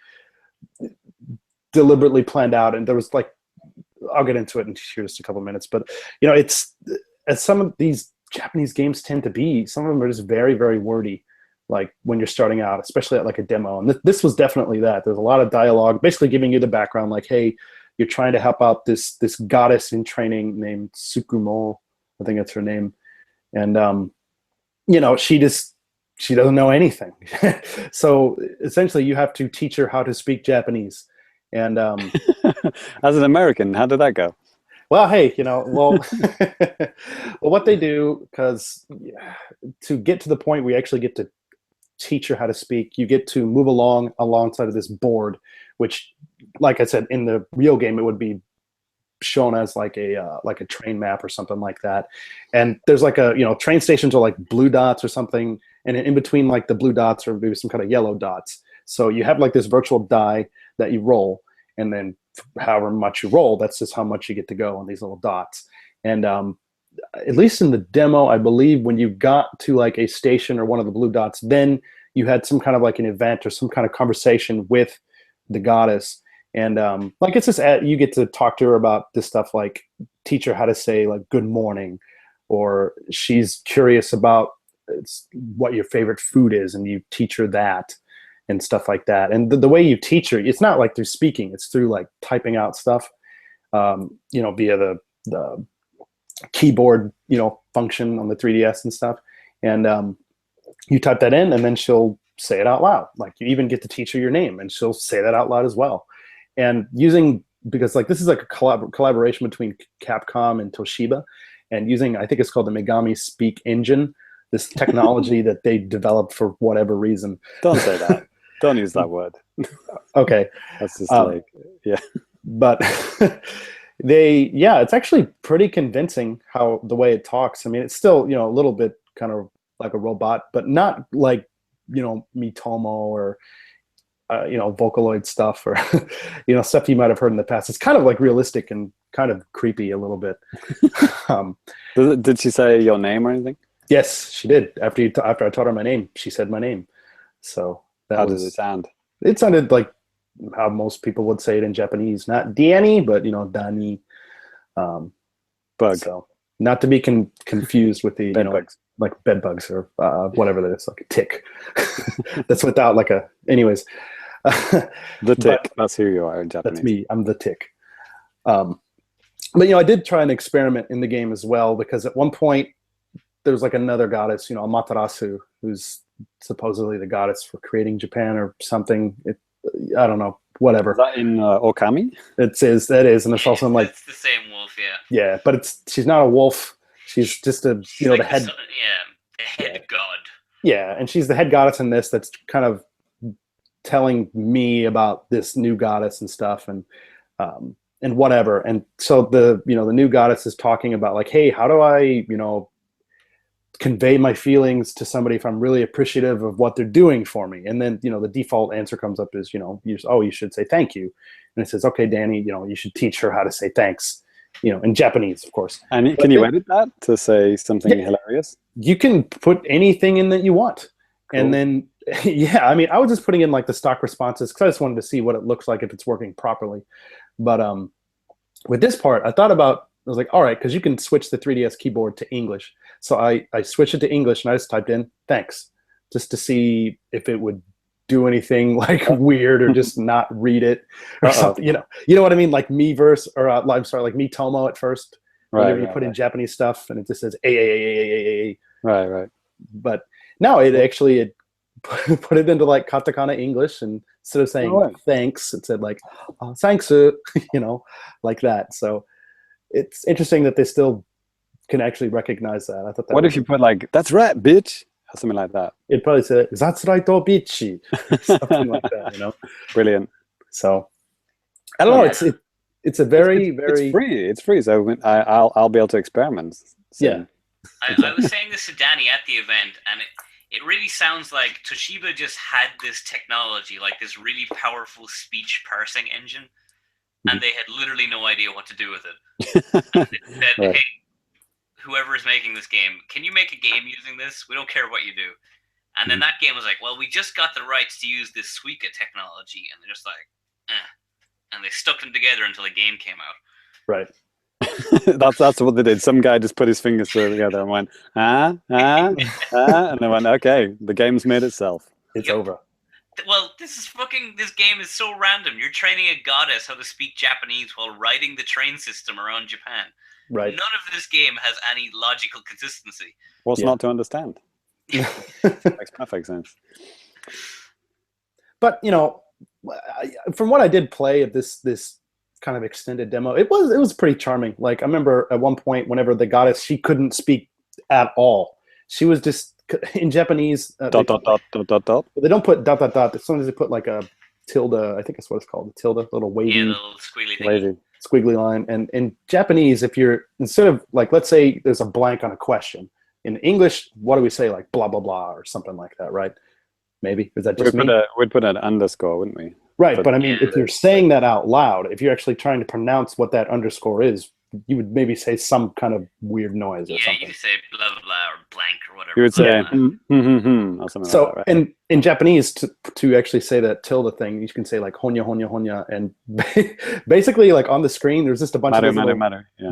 Speaker 1: deliberately planned out. And there was like, I'll get into it in just a couple of minutes, but it's, as some of these Japanese games tend to be, some of them are just very, very wordy. Like when you're starting out, especially at like a demo. And this was definitely that. There's a lot of dialogue, basically giving you the background, like, hey, you're trying to help out this goddess in training named Tsukumo. I think that's her name. And, she doesn't know anything. So essentially you have to teach her how to speak Japanese. And
Speaker 2: as an American, how did that go?
Speaker 1: Well, hey, well, what they do, because to get to the point where you actually get to teach her how to speak, you get to move alongside of this board, which, like I said, in the real game, it would be shown as like a train map or something like that. And there's like train stations are like blue dots or something, and in between like the blue dots are maybe some kind of yellow dots. So you have like this virtual die that you roll, and then however much you roll, that's just how much you get to go on these little dots. And at least in the demo, I believe when you got to like a station or one of the blue dots, then you had some kind of like an event or some kind of conversation with the goddess. And like it's just you get to talk to her about this stuff, like teach her how to say like good morning, or she's curious about what your favorite food is, and you teach her that and stuff like that. And the way you teach her, it's not like through speaking, it's through like typing out stuff, via the keyboard, function on the 3DS and stuff. And you type that in, and then she'll say it out loud. Like you even get to teach her your name, and she'll say that out loud as well. And because like this is like a collaboration between Capcom and Toshiba, and using, I think it's called the Megami Speak Engine, this technology that they developed for whatever reason.
Speaker 2: Don't say that. Don't use that word.
Speaker 1: Okay.
Speaker 2: That's just like, yeah.
Speaker 1: But it's actually pretty convincing how the way it talks. I mean, it's still, a little bit kind of like a robot, but not like, Mitomo or, Vocaloid stuff or, stuff you might have heard in the past. It's kind of like realistic and kind of creepy a little bit.
Speaker 2: Did she say your name or anything?
Speaker 1: Yes, she did. After I taught her my name, she said my name. So
Speaker 2: how does it sound?
Speaker 1: It sounded like how most people would say it in Japanese. Not Danny, but Dani.
Speaker 2: Bug.
Speaker 1: So not to be confused with the
Speaker 2: bugs.
Speaker 1: Like bed bugs or whatever that is, like a tick. That's without like a. Anyways.
Speaker 2: The tick. That's who you are in Japanese.
Speaker 1: That's me. I'm the tick. But I did try an experiment in the game as well, because at one point there's like another goddess, Amaterasu, who's supposedly the goddess for creating Japan or something. I don't know, whatever.
Speaker 2: Is that in Okami?
Speaker 1: It says that is, and it's also in, like,
Speaker 3: it's the same wolf, yeah.
Speaker 1: Yeah, but she's not a wolf. She's just the
Speaker 3: like
Speaker 1: head.
Speaker 3: The head god.
Speaker 1: Yeah, and she's the head goddess in this. That's kind of telling me about this new goddess and stuff, and whatever. And so the new goddess is talking about, like, hey, how do I convey my feelings to somebody if I'm really appreciative of what they're doing for me? And then the default answer comes up is you should say thank you. And it says, okay, Danny, you should teach her how to say thanks, in Japanese, of course.
Speaker 2: And can you edit that to say something hilarious?
Speaker 1: You can put anything in that you want.
Speaker 2: Cool.
Speaker 1: And then, yeah, I mean, I was just putting in, like, the stock responses because I just wanted to see what it looks like if it's working properly. But with this part, I was like, all right, because you can switch the 3DS keyboard to English. So I switched it to English, and I just typed in thanks just to see if it would do anything, like, weird or just not read it or something. You know what I mean? Like Miiverse, or I'm sorry, like Miitomo at first. Whenever you put in Japanese stuff, and it just says a.
Speaker 2: Right.
Speaker 1: But now it put it into, like, katakana English, and instead of saying thanks, it said, like, thanks, like that. So it's interesting that they still can actually recognize that. I thought that.
Speaker 2: What if you put, like, that's right, bitch, or something like that?
Speaker 1: It'd probably say, that's right, bitch, something like that.
Speaker 2: Brilliant.
Speaker 1: So I don't know. It's a very
Speaker 2: it's free. It's free, so I'll be able to experiment soon.
Speaker 3: Yeah. I was saying this to Danny at the event, and it really sounds like Toshiba just had this technology, like this really powerful speech parsing engine, and they had literally no idea what to do with it. And they said, hey, whoever is making this game, can you make a game using this? We don't care what you do. And then that game was like, well, we just got the rights to use this Suica technology, and they're just like, and they stuck them together until a game came out.
Speaker 1: Right.
Speaker 2: That's what they did. Some guy just put his fingers together and went, and they went, okay, the game's made itself.
Speaker 1: It's over.
Speaker 3: Well, this game is so random. You're training a goddess how to speak Japanese while riding the train system around Japan.
Speaker 1: Right.
Speaker 3: None of this game has any logical consistency.
Speaker 2: What's not to understand? Makes perfect sense.
Speaker 1: But from what I did play of this kind of extended demo, it was pretty charming. Like, I remember at one point, whenever the goddess, she couldn't speak at all. She was just in Japanese.
Speaker 2: Dot.
Speaker 1: They don't put ... As soon as they put, like, a tilde, I think that's what it's called, the tilde, little wavy,
Speaker 3: the little squiggly thing.
Speaker 1: Squiggly line. And in Japanese, if you're, instead of, like, let's say there's a blank on a question. In English, what do we say? Like, blah, blah, blah, or something like that, right? Maybe. Is that just me?
Speaker 2: We'd put an underscore, wouldn't we?
Speaker 1: Right, but I mean, if you're saying that out loud, if you're actually trying to pronounce what that underscore is, you would maybe say some kind of weird noise or something.
Speaker 3: Yeah, you could say blah, blah, blah, or blank, or whatever.
Speaker 2: You would say, or something
Speaker 1: so,
Speaker 2: like that, right?
Speaker 1: in Japanese, to actually say that tilde thing, you can say, like, honya, honya, honya, and basically, like, on the screen, there's just a bunch of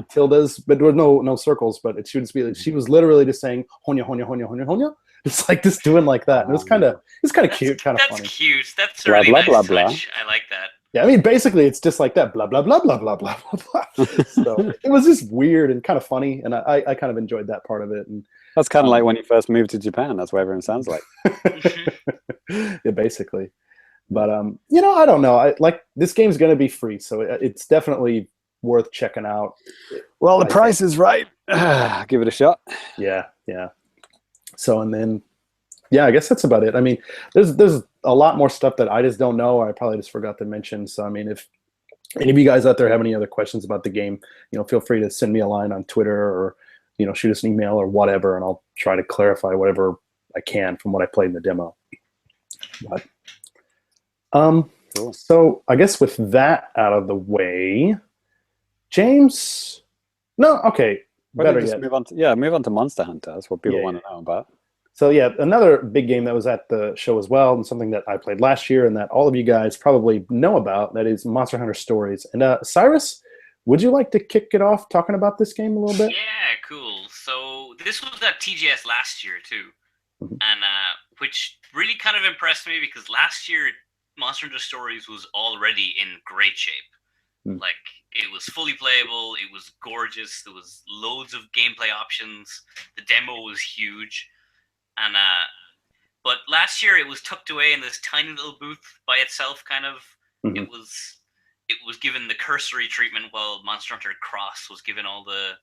Speaker 1: tildes, but there were no circles, but she would just be, like, she was literally just saying honya, honya, honya, honya, honya. It's like just doing like that. And it's kind of cute, kind of funny.
Speaker 3: That's cute. That's a really nice touch. I like that.
Speaker 1: Yeah, I mean, basically, it's just like that, blah, blah, blah, blah, blah, blah, blah. So it was just weird and kind of funny, and I kind of enjoyed that part of it. And
Speaker 2: that's kind of like when you first moved to Japan. That's what everyone sounds like.
Speaker 1: Yeah, basically. But, I don't know. This game's going to be free, so it's definitely worth checking out.
Speaker 2: Well, the price is right. Give it a shot.
Speaker 1: Yeah. So, and then, yeah, I guess that's about it. I mean, there's a lot more stuff that I just don't know, or I probably just forgot to mention. So, I mean, if any of you guys out there have any other questions about the game, feel free to send me a line on Twitter, or, shoot us an email or whatever, and I'll try to clarify whatever I can from what I played in the demo. But,
Speaker 2: cool.
Speaker 1: So I guess with that out of the way, James, no, okay. Better yet.
Speaker 2: Move on to Monster Hunter. That's what people want to know about.
Speaker 1: So yeah, another big game that was at the show as well, and something that I played last year and that all of you guys probably know about, that is Monster Hunter Stories. And Cyrus, would you like to kick it off talking about this game a little bit?
Speaker 3: Yeah, cool. So this was at TGS last year too, and which really kind of impressed me because last year Monster Hunter Stories was already in great shape. Like, it was fully playable, it was gorgeous, there was loads of gameplay options, the demo was huge, and But last year it was tucked away in this tiny little booth by itself, kind of.
Speaker 1: Mhm.
Speaker 3: It was given the cursory treatment, while Monster Hunter Cross was given all the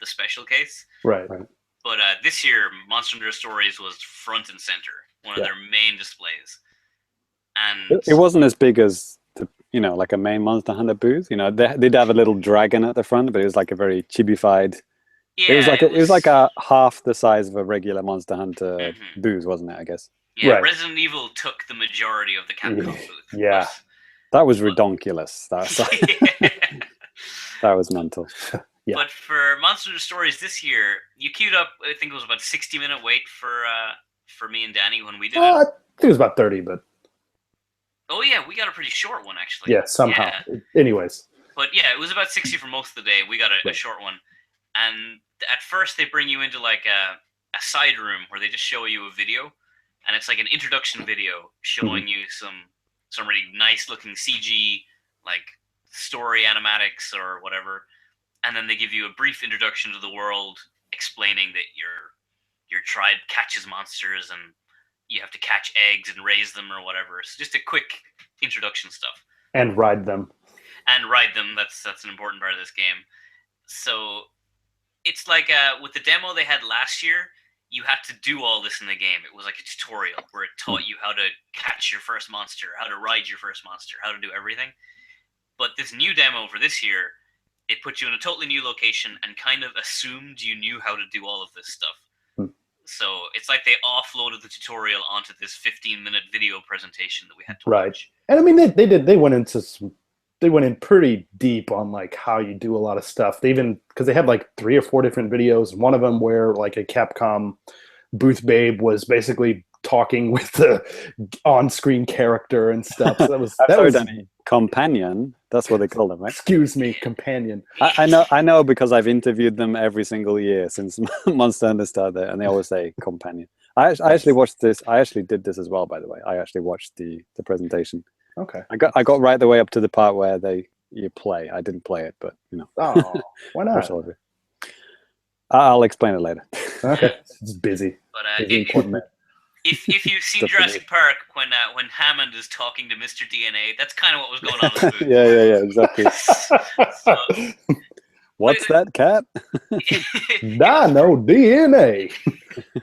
Speaker 3: special case.
Speaker 1: Right.
Speaker 3: But this year, Monster Hunter Stories was front and center, one of their main displays. And
Speaker 2: it wasn't as big as the, like a main Monster Hunter booth. They did have a little dragon at the front, but it was like a very chibified.
Speaker 3: yeah,
Speaker 2: it was like a half the size of a regular Monster Hunter booth, wasn't it? I guess.
Speaker 3: Yeah,
Speaker 1: Right.
Speaker 3: Resident Evil took the majority of the Capcom booth.
Speaker 1: Yeah.
Speaker 2: That was redonkulous. That was mental.
Speaker 1: Yeah.
Speaker 3: But for Monster Hunter Stories this year, you queued up. I think it was about 60-minute wait for me and Danny when we did it.
Speaker 1: I think it was about 30, but
Speaker 3: Oh yeah, we got a pretty short one actually.
Speaker 1: yeah, somehow.
Speaker 3: Yeah.
Speaker 1: Anyways.
Speaker 3: But yeah, it was about 60 for most of the day. We got a short one. And at first they bring you into like a side room where they just show you a video, and it's like an introduction video showing you some really nice looking CG, like story animatics or whatever. And then they give you a brief introduction to the world, explaining that your tribe catches monsters and you have to catch eggs and raise them or whatever. So just a quick introduction stuff.
Speaker 1: And ride them.
Speaker 3: That's an important part of this game. So it's like with the demo they had last year, you had to do all this in the game. It was like a tutorial where it taught you how to catch your first monster, how to ride your first monster, how to do everything. But this new demo for this year, it put you in a totally new location and kind of assumed you knew how to do all of this stuff. So it's like they offloaded the tutorial onto this 15-minute video presentation that we had to watch.
Speaker 1: And I mean, they went in pretty deep on like how you do a lot of stuff. They even, because they had like 3 or 4 different videos. One of them where like a Capcom booth babe was basically talking with the on-screen character and stuff. So that was
Speaker 2: companion. That's what they call them, right?
Speaker 1: Excuse me, companion.
Speaker 2: I know because I've interviewed them every single year since Monster Hunter started, and they always say companion. I actually watched this. I actually did this as well, by the way. I actually watched the presentation.
Speaker 1: Okay.
Speaker 2: I got right the way up to the part where you play. I didn't play it, but
Speaker 1: Oh, why not?
Speaker 2: I'll explain it later.
Speaker 1: Okay. It's busy.
Speaker 3: But
Speaker 1: important.
Speaker 3: If you've seen Jurassic Park, when Hammond is talking to Mr. DNA, that's kind of what was going on in the booth.
Speaker 2: yeah, exactly. What's that, cat?
Speaker 1: No DNA.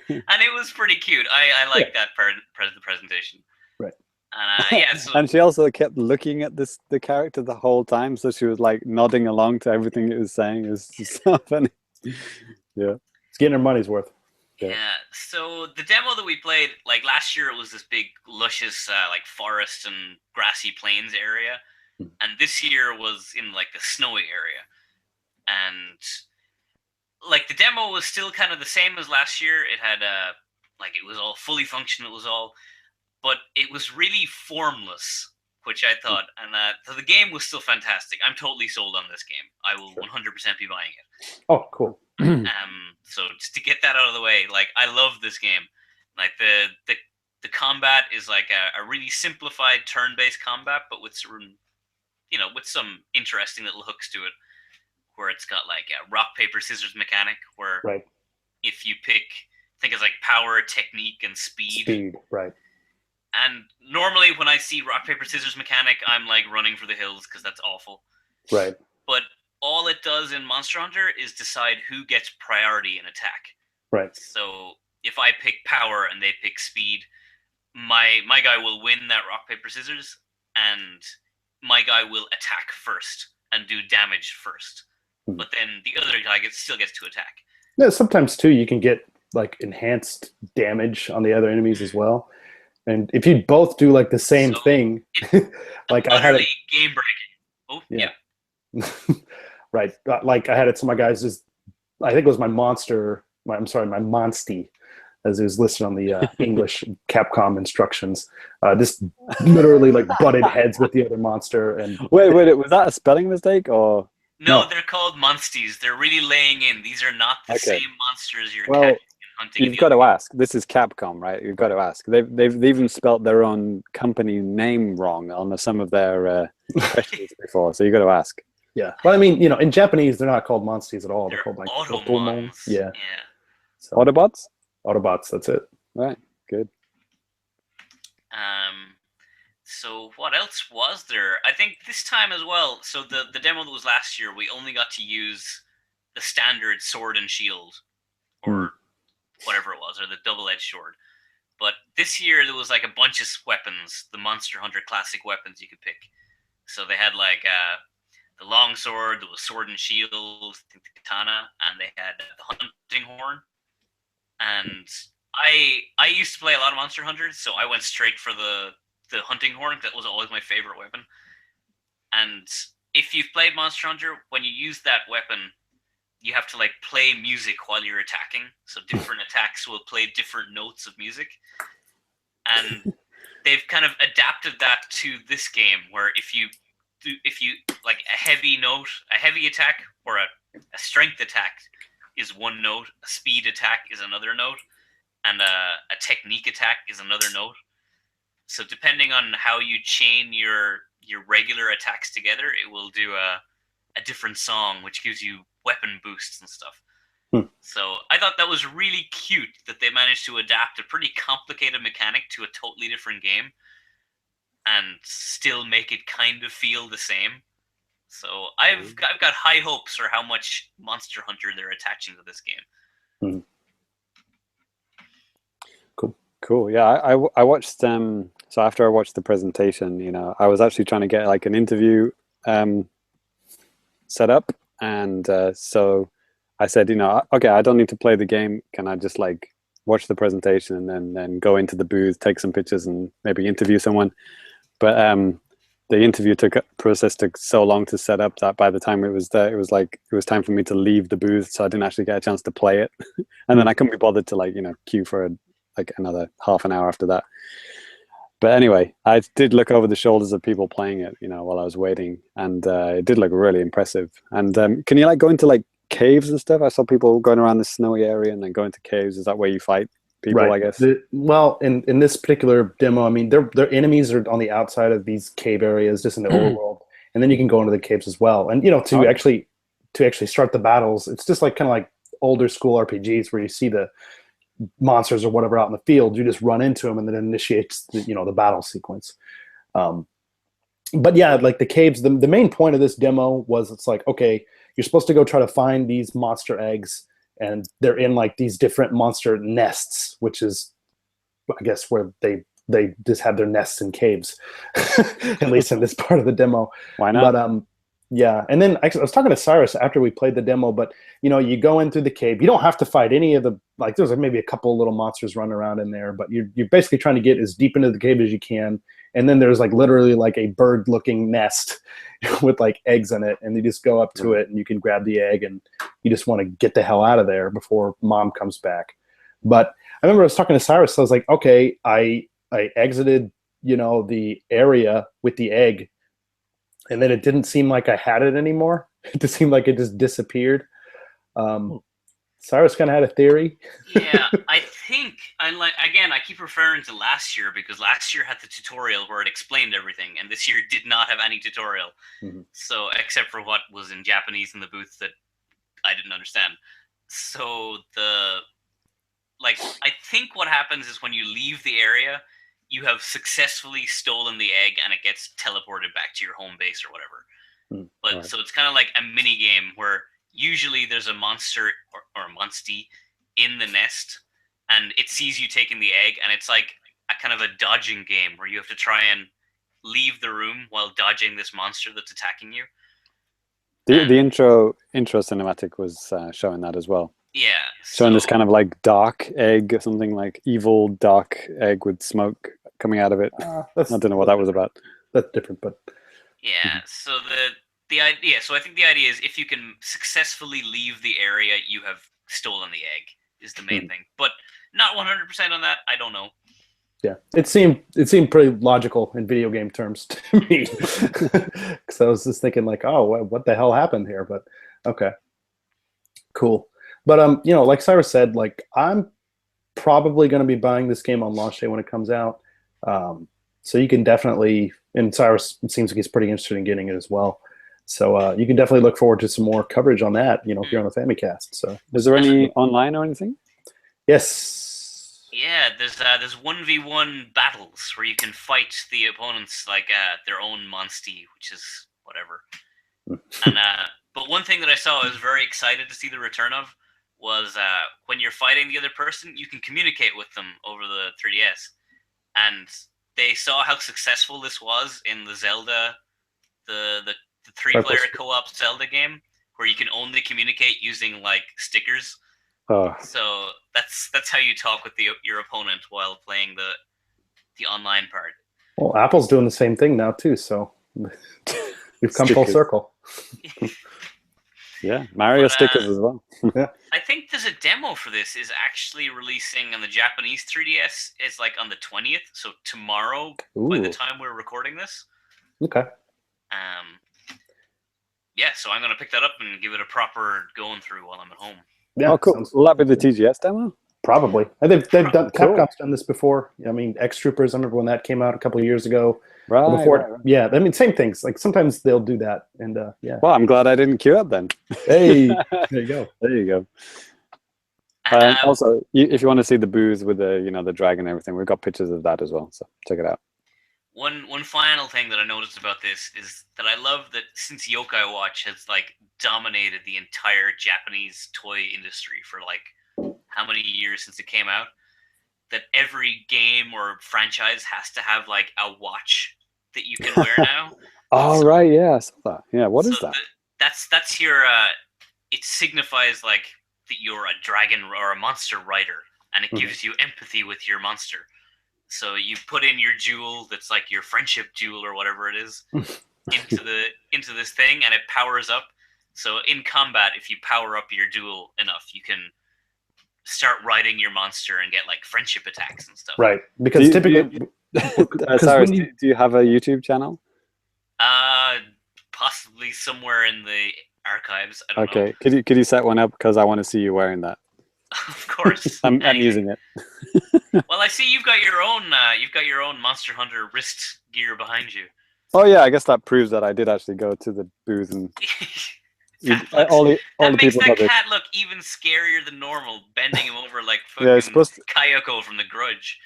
Speaker 3: And it was pretty cute. I like that part of the presentation.
Speaker 1: Right.
Speaker 3: And
Speaker 2: and she also kept looking at the character the whole time, so she was like nodding along to everything it was saying. It was so funny. Yeah.
Speaker 1: It's getting her money's worth.
Speaker 3: Yeah. So the demo that we played, like last year, it was this big, luscious, like forest and grassy plains area, and this year was in like the snowy area, and like the demo was still kind of the same as last year. It had like it was all fully functional. But it was really formless, which I thought, and so the game was still fantastic. I'm totally sold on this game. I will 100% be buying it.
Speaker 1: Oh, cool.
Speaker 3: So just to get that out of the way, like I love this game. Like the combat is like a really simplified turn-based combat, but with some, with some interesting little hooks to it. Where it's got like a rock paper scissors mechanic, where if you pick, think it's like power, technique, and speed.
Speaker 1: Speed, right.
Speaker 3: And normally when I see rock paper scissors mechanic, I'm like running for the hills because that's awful.
Speaker 1: Right.
Speaker 3: But all it does in Monster Hunter is decide who gets priority in attack.
Speaker 1: Right.
Speaker 3: So if I pick power and they pick speed, my guy will win that rock paper scissors, and my guy will attack first and do damage first. But then the other guy still gets to attack.
Speaker 1: Yeah, sometimes too you can get like enhanced damage on the other enemies as well. And if you both do like the same thing, like I had it
Speaker 3: game breaking. Oh yeah.
Speaker 1: Right. Like I had it to my guys I think it was my Monsty, as it was listed on the English Capcom instructions. This literally like butted heads with the other monster. And
Speaker 2: wait, was that a spelling mistake or?
Speaker 3: No, they're called Monsties. They're really laying in. These are not the same monsters you're catching and hunting.
Speaker 2: You've got to ask. This is Capcom, right? You've got to ask. They've even spelt their own company name wrong on some of their questions before, so you've got to ask.
Speaker 1: Yeah, but I mean, in Japanese, they're not called Monsties at all. They're called like
Speaker 3: Automons.
Speaker 1: Yeah.
Speaker 2: So, Autobots?
Speaker 1: Autobots. That's it.
Speaker 2: Right. Good.
Speaker 3: So what else was there? I think this time as well. So the demo that was last year, we only got to use the standard sword and shield, or whatever it was, or the double-edged sword. But this year there was like a bunch of weapons, the Monster Hunter classic weapons you could pick. So they had like the long sword, there was sword and shield, I think the katana, and they had the hunting horn. And I used to play a lot of Monster Hunter, so I went straight for the hunting horn. That was always my favorite weapon. And if you've played Monster Hunter, when you use that weapon, you have to like play music while you're attacking. So different attacks will play different notes of music. And they've kind of adapted that to this game, where if you like a heavy note, a heavy attack, or a strength attack is one note, a speed attack is another note, and a technique attack is another note. So depending on how you chain your regular attacks together, it will do a different song, which gives you weapon boosts and stuff. So I thought that was really cute that they managed to adapt a pretty complicated mechanic to a totally different game and still make it kind of feel the same. So I've got high hopes for how much Monster Hunter they're attaching to this game.
Speaker 2: Cool. Yeah, I watched. So after I watched the presentation, you know, I was actually trying to get like an interview set up, and so I said, you know, okay, I don't need to play the game. Can I just like watch the presentation and then go into the booth, take some pictures, and maybe interview someone? But the interview process took so long to set up that by the time it was there, it was time for me to leave the booth, so I didn't actually get a chance to play it. And then I couldn't be bothered to like, you know, queue for like another half an hour after that. But anyway, I did look over the shoulders of people playing it, you know, while I was waiting, and it did look really impressive. And can you like go into like caves and stuff? I saw people going around the snowy area and then go into caves. Is that where you fight people? Right. I guess.
Speaker 1: Well, in this particular demo, I mean, their enemies are on the outside of these cave areas, just in the overworld, and then you can go into the caves as well. And you know, to actually start the battles, it's just like kind of like older school RPGs where you see the monsters or whatever out in the field, you just run into them and then it initiates the battle sequence. But yeah, like the caves, the main point of this demo was it's like, okay, you're supposed to go try to find these monster eggs, and they're in like these different monster nests, which is, I guess, where they just have their nests in caves, at least in this part of the demo.
Speaker 2: Why not?
Speaker 1: But yeah, and then I was talking to Cyrus after we played the demo, but you know, you go in through the cave. You don't have to fight any of the, like, there's maybe a couple of little monsters running around in there, but you're basically trying to get as deep into the cave as you can. And then there's like literally like a bird-looking nest with like eggs in it, and you just go up to it and you can grab the egg, and you just want to get the hell out of there before mom comes back. But I remember I was talking to Cyrus, so I was like, okay, I exited, you know, the area with the egg, and then it didn't seem like I had it anymore. It just seemed like it just disappeared. Cyrus kind of had a theory.
Speaker 3: Yeah, I think, and like again, I keep referring to last year because last year had the tutorial where it explained everything, and this year did not have any tutorial. So except for what was in Japanese in the booth that I didn't understand. So I think what happens is when you leave the area, you have successfully stolen the egg and it gets teleported back to your home base or whatever. But so it's kind of like a mini game where usually there's a monster or a monstie in the nest, and it sees you taking the egg, and it's like a kind of a dodging game where you have to try and leave the room while dodging this monster that's attacking you.
Speaker 2: The intro cinematic was showing that as well.
Speaker 3: Yeah.
Speaker 2: Showing this kind of like dark egg or something, like evil dark egg with smoke coming out of it. I don't know what that was about.
Speaker 1: That's different, but
Speaker 3: yeah. So the idea. So I think the idea is if you can successfully leave the area, you have stolen the egg. Is the main thing, but not 100% on that. I don't know.
Speaker 1: Yeah, it seemed pretty logical in video game terms to me, because I was just thinking like, oh, what the hell happened here? But okay, cool. But you know, like Cyrus said, like I'm probably going to be buying this game on launch day when it comes out. So you can definitely, and Cyrus, it seems like he's pretty interested in getting it as well. So you can definitely look forward to some more coverage on that, you know, if you're on the Famicast. So
Speaker 2: is there any online or anything?
Speaker 1: Yes.
Speaker 3: Yeah, there's 1v1 battles where you can fight the opponents like their own monstie, which is whatever. And but one thing that I saw I was very excited to see the return of was when you're fighting the other person, you can communicate with them over the 3DS. And they saw how successful this was in the Zelda, the 3-player co-op Zelda game, where you can only communicate using like stickers.
Speaker 2: Oh,
Speaker 3: So that's how you talk with your opponent while playing the online part.
Speaker 1: Well, Apple's doing the same thing now too, so we've come full circle.
Speaker 2: Yeah, Mario stickers as well.
Speaker 1: Yeah,
Speaker 3: I think there's a demo for this is actually releasing on the Japanese 3DS. It's like on the 20th, so tomorrow by the time we're recording this.
Speaker 1: Okay.
Speaker 3: Yeah, so I'm gonna pick that up and give it a proper going through while I'm at home.
Speaker 1: Yeah,
Speaker 2: oh, cool. Will that be the TGS demo?
Speaker 1: Probably. They've done. Capcom's done this before. I mean, X Troopers. I remember when that came out a couple of years ago.
Speaker 2: Right.
Speaker 1: Yeah. I mean, same things. Like sometimes they'll do that, and yeah.
Speaker 2: Well, I'm glad I didn't queue up then.
Speaker 1: Hey, there you go.
Speaker 2: There you go. And also, if you want to see the booze with the the dragon and everything, we've got pictures of that as well. So check it out.
Speaker 3: One final thing that I noticed about this is that I love that since Yokai Watch has like dominated the entire Japanese toy industry for like how many years since it came out, that every game or franchise has to have like a watch that you can wear now.
Speaker 2: Oh, right, yeah, I saw that. Yeah, what is that?
Speaker 3: That's your it signifies like that you're a dragon or a monster rider, and it gives you empathy with your monster. So you put in your jewel that's like your friendship jewel or whatever it is into this thing, and it powers up. So in combat, if you power up your jewel enough, you can start riding your monster and get like friendship attacks and stuff.
Speaker 1: Right, because typically.
Speaker 2: Do you have a YouTube channel?
Speaker 3: Possibly somewhere in the archives. I don't know.
Speaker 2: Okay, could you set one up because I want to see you wearing that.
Speaker 3: Of course,
Speaker 2: I'm using it.
Speaker 3: Well, I see you've got your own Monster Hunter wrist gear behind you.
Speaker 2: Oh yeah, I guess that proves that I did actually go to the booth and all the
Speaker 3: makes
Speaker 2: people
Speaker 3: that cat look even scarier than normal, bending him over like fucking Kayako from The Grudge.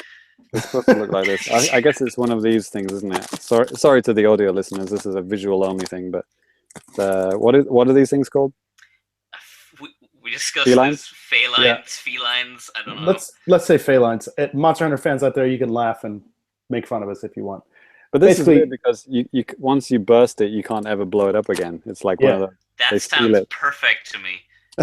Speaker 2: It's supposed to look like this. I guess it's one of these things, isn't it? Sorry to the audio listeners. This is a visual only thing, but what are these things called?
Speaker 3: We discussed felines? Felines. I don't know.
Speaker 1: Let's say felines. Monster Hunter fans out there, you can laugh and make fun of us if you want.
Speaker 2: But this is weird because you once you burst it, you can't ever blow it up again. It's like one of the.
Speaker 3: That sounds perfect to me.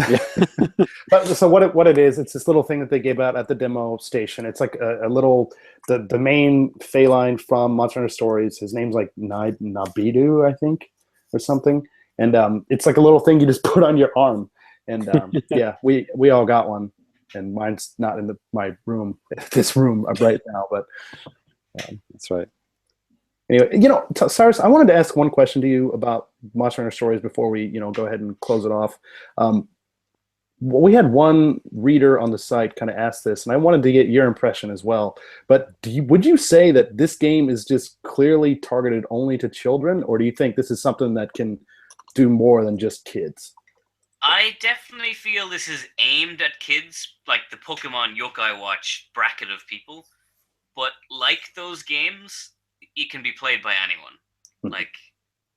Speaker 1: Yeah. But so what it is, it's this little thing that they gave out at the demo station. It's like a little the main feline from Monster Hunter Stories. His name's like Nabidu, I think, or something. And it's like a little thing you just put on your arm. And yeah, we all got one, and mine's not in my room, this room right now. But
Speaker 2: that's right.
Speaker 1: Anyway, Cyrus, I wanted to ask one question to you about Monster Hunter Stories before we, go ahead and close it off. We had one reader on the site kind of ask this, and I wanted to get your impression as well. But would you say that this game is just clearly targeted only to children, or do you think this is something that can do more than just kids?
Speaker 3: I definitely feel this is aimed at kids, like the Pokemon Yokai Watch bracket of people. But like those games, it can be played by anyone. Like,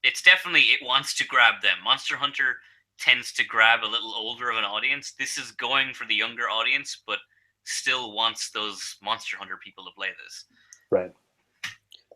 Speaker 3: it wants to grab them. Monster Hunter tends to grab a little older of an audience. This is going for the younger audience, but still wants those Monster Hunter people to play this.
Speaker 1: Right.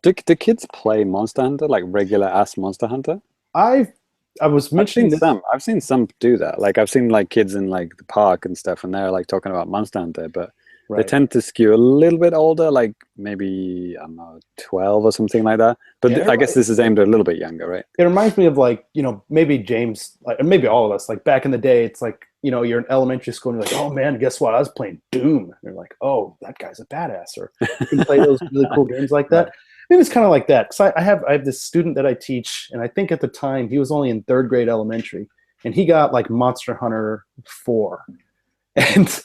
Speaker 2: Do kids play Monster Hunter, like regular ass Monster Hunter?
Speaker 1: I was mentioning
Speaker 2: I've seen some do that. Like I've seen like kids in like the park and stuff, and they're like talking about Monster Hunter, but they tend to skew a little bit older, like maybe I don't know, 12 or something like that. But I guess this is aimed at a little bit younger, right?
Speaker 1: It reminds me of like maybe James, like, maybe all of us. Like back in the day, it's like you're in elementary school and you're like, oh man, guess what? I was playing Doom. And you're like, oh, that guy's a badass. Or you can play those really cool games like that. Right. Maybe it's kind of like that. Because I have this student that I teach, and I think at the time he was only in 3rd grade elementary, and he got like Monster Hunter 4. And